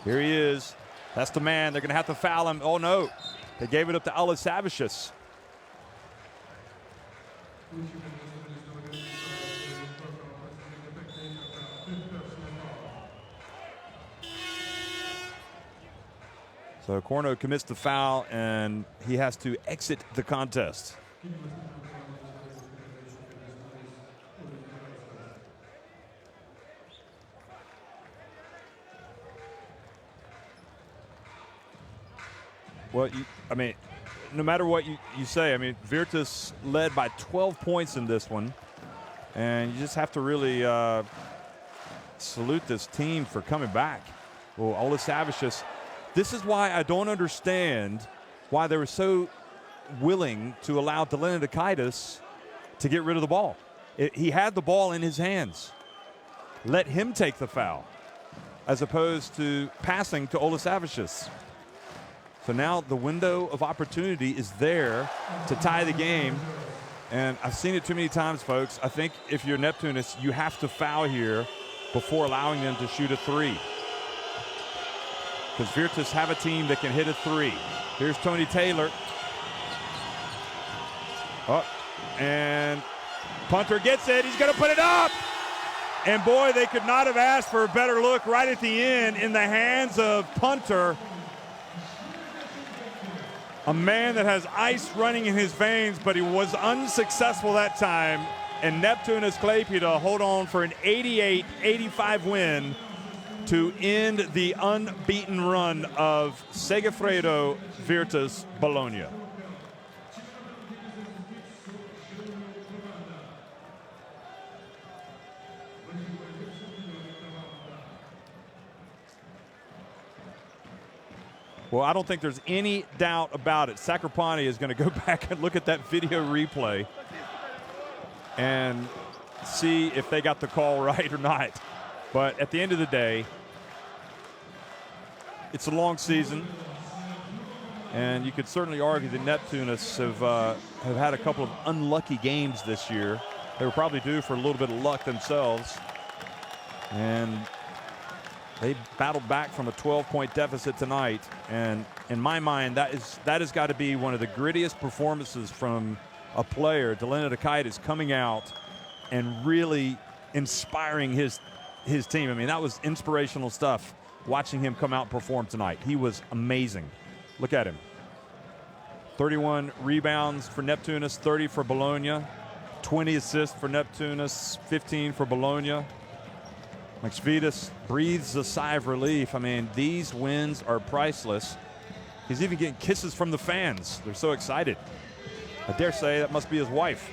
Speaker 1: Here he is. That's the man. They're going to have to foul him. Oh, no. They gave it up to Alasavicius. So Corno commits the foul, and he has to exit the contest. Well, I mean, no matter what you say, I mean, Virtus led by 12 points in this one, and you just have to really salute this team for coming back. Well, Alasavicius, this is why I don't understand why they were so willing to allow Delinakaitis to get rid of the ball. He had the ball in his hands. Let him take the foul, as opposed to passing to Alasavicius. So now the window of opportunity is there to tie the game. And I've seen it too many times, folks. I think if you're Neptunas, you have to foul here before allowing them to shoot a three. Because Virtus have a team that can hit a three. Here's Tony Taylor. Oh, and Punter gets it. He's going to put it up. And boy, they could not have asked for a better look right at the end in the hands of Punter. A man that has ice running in his veins, but he was unsuccessful that time. And Neptunas Klaipeda hold on for an 88-85 win to end the unbeaten run of Segafredo Virtus Bologna. Well, I don't think there's any doubt about it. Sacrapani is going to go back and look at that video replay and see if they got the call right or not. But at the end of the day, it's a long season, and you could certainly argue that Neptunas have had a couple of unlucky games this year. They were probably due for a little bit of luck themselves, and they battled back from a 12-point deficit tonight, and in my mind, that has got to be one of the grittiest performances from a player. Delinakaitis coming out and really inspiring his team. I mean, that was inspirational stuff watching him come out and perform tonight. He was amazing. Look at him. 31 rebounds for Neptunas, 30 for Bologna, 20 assists for Neptunas, 15 for Bologna. Maksvidas breathes a sigh of relief. I mean, these wins are priceless. He's even getting kisses from the fans. They're so excited. I dare say that must be his wife.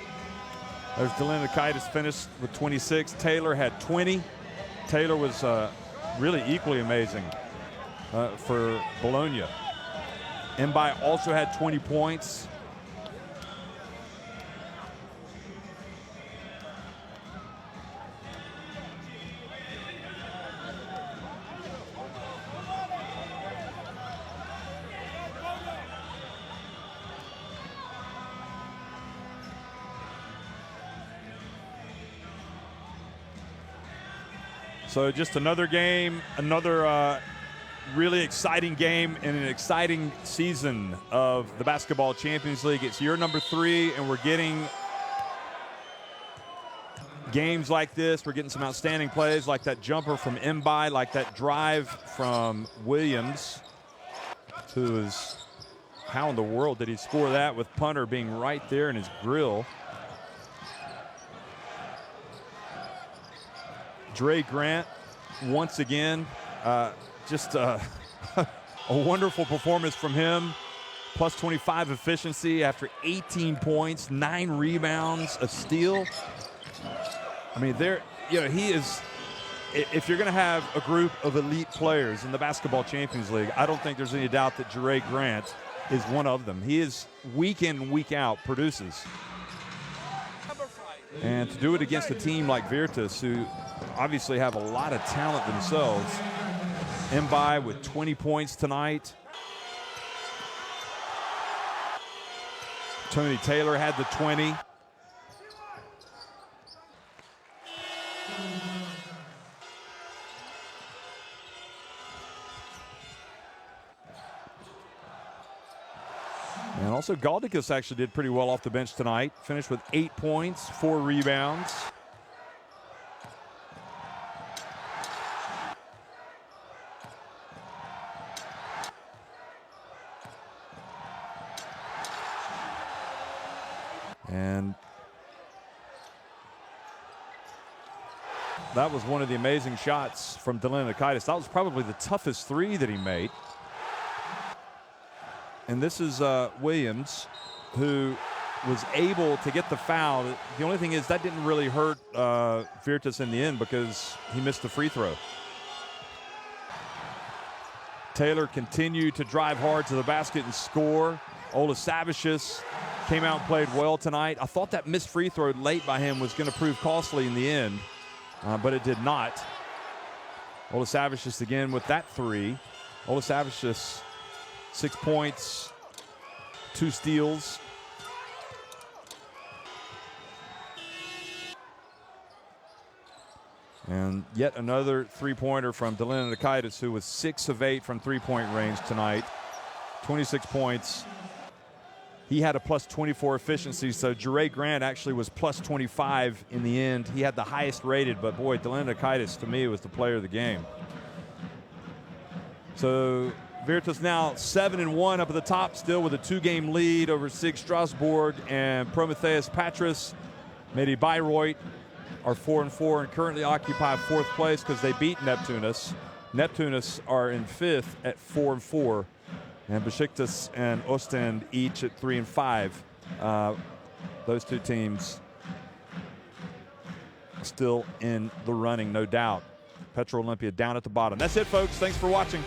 Speaker 1: There's Delinikitis finished with 26. Taylor had 20. Taylor was really equally amazing for Bologna. Mbai also had 20 points. So just another game, another really exciting game in an exciting season of the Basketball Champions League. It's year number 3, and we're getting games like this. We're getting some outstanding plays like that jumper from Mbai, like that drive from Williams, who is, how in the world did he score that with punter being right there in his grill? Dre Grant, once again, just a wonderful performance from him. Plus 25 efficiency after 18 points, 9 rebounds, a steal. I mean, he is, if you're going to have a group of elite players in the Basketball Champions League, I don't think there's any doubt that Dre Grant is one of them. He is week in and week out produces. And to do it against a team like Virtus, who obviously have a lot of talent themselves. Mbai with 20 points tonight. Tony Taylor had the 20. And also Galdikas actually did pretty well off the bench tonight. Finished with 8 points, 4 rebounds. And that was one of the amazing shots from Delinikitis. That was probably the toughest 3 that he made. And this is Williams, who was able to get the foul. The only thing is that didn't really hurt Virtus in the end because he missed the free throw. Taylor continued to drive hard to the basket and score. Olasavicius came out and played well tonight. I thought that missed free throw late by him was going to prove costly in the end, but it did not. Olasavicius again with that 3. Olasavicius, 6 points, 2 steals. And yet another three-pointer from Delinikitis, who was 6 of 8 from three-point range tonight. 26 points. He had a plus 24 efficiency, so Jure Grant actually was plus 25 in the end. He had the highest rated, but boy, Delinikitis to me was the player of the game. So Virtus now 7-1 up at the top, still with a 2-game lead over SIG Strasbourg and Prometheus Patras. Medi Bayreuth are 4-4 and currently occupy 4th place because they beat Neptunas. Neptunas are in 5th at 4-4. And Besiktas and Ostend each at 3-5. Those 2 teams still in the running, no doubt. Petro Olympia down at the bottom. That's it, folks. Thanks for watching.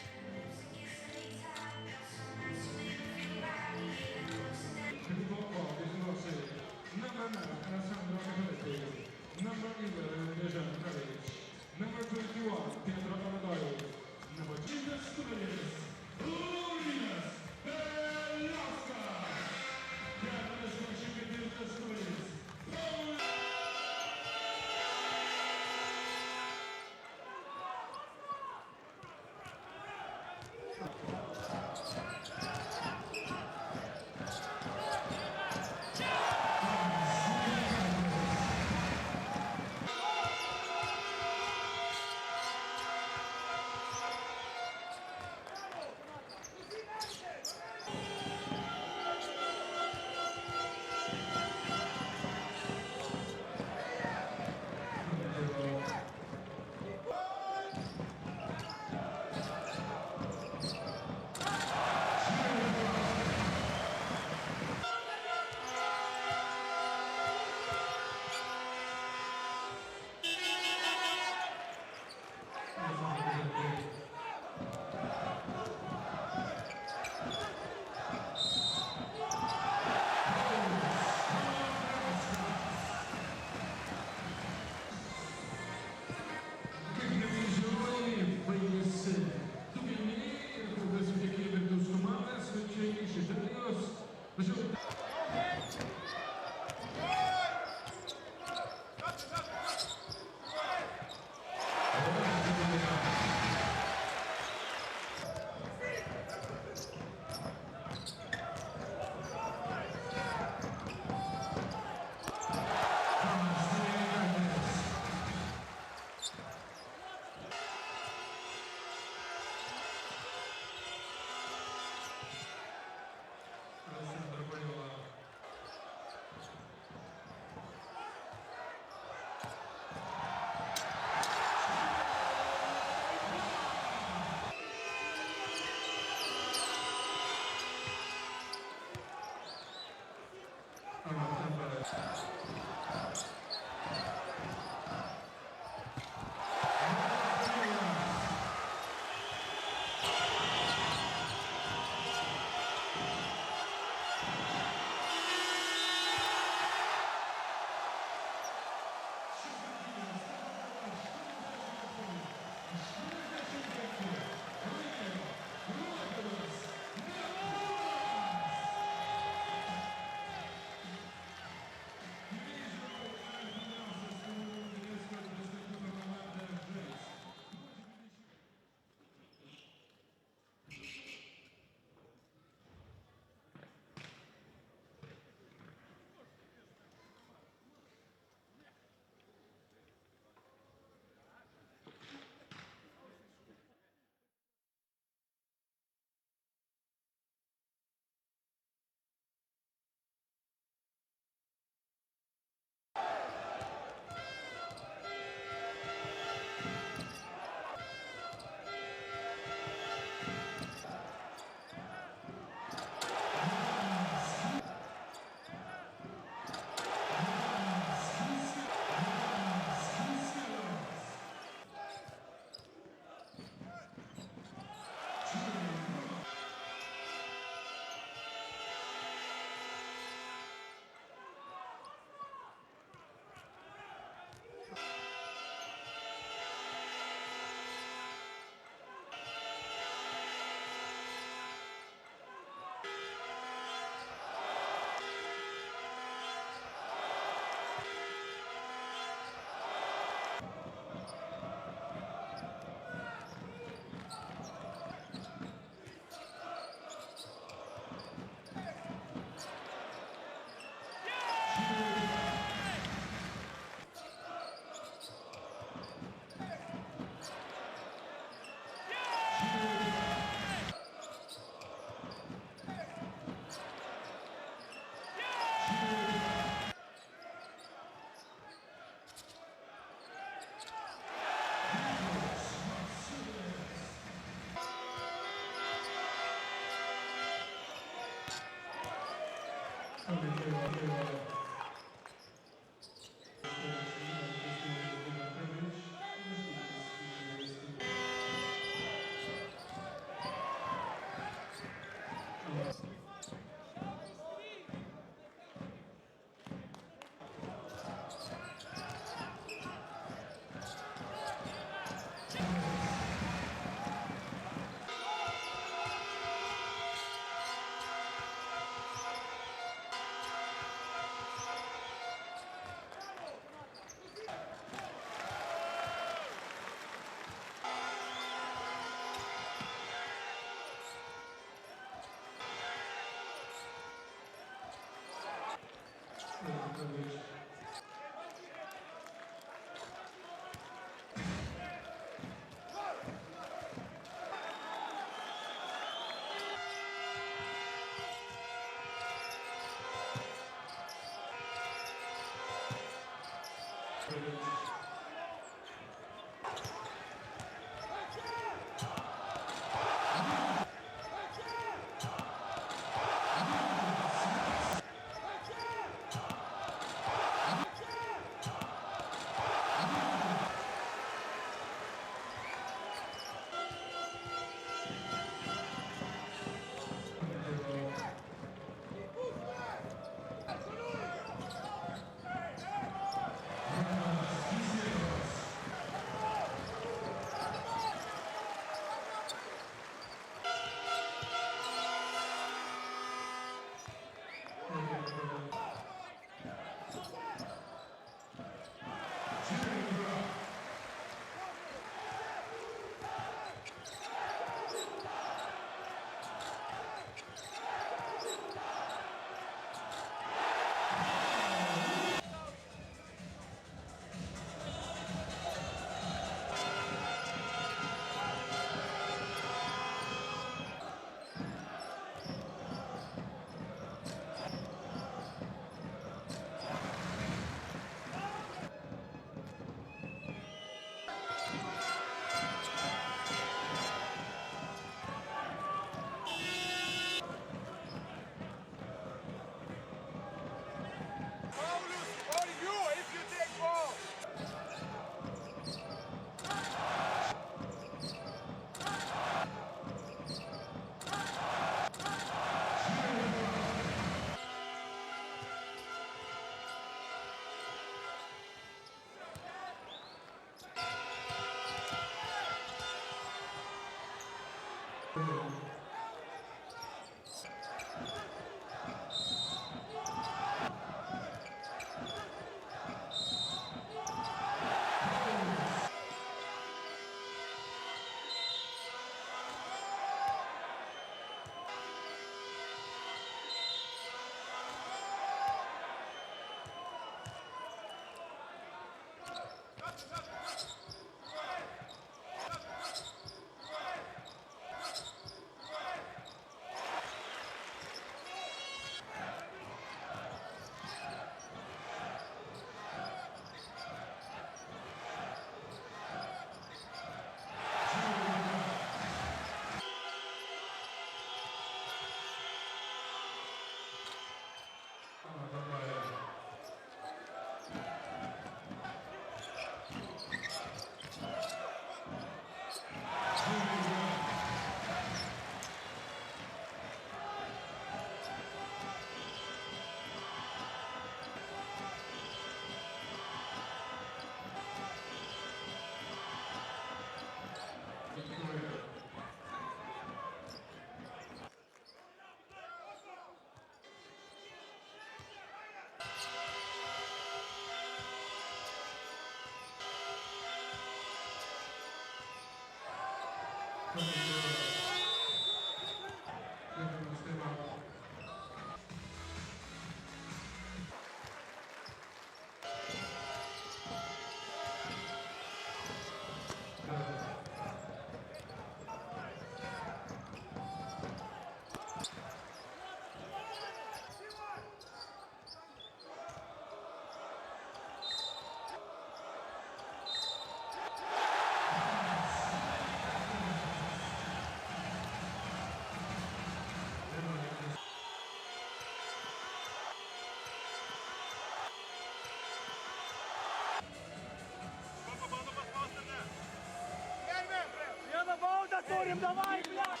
Speaker 3: Дим, давай, блядь!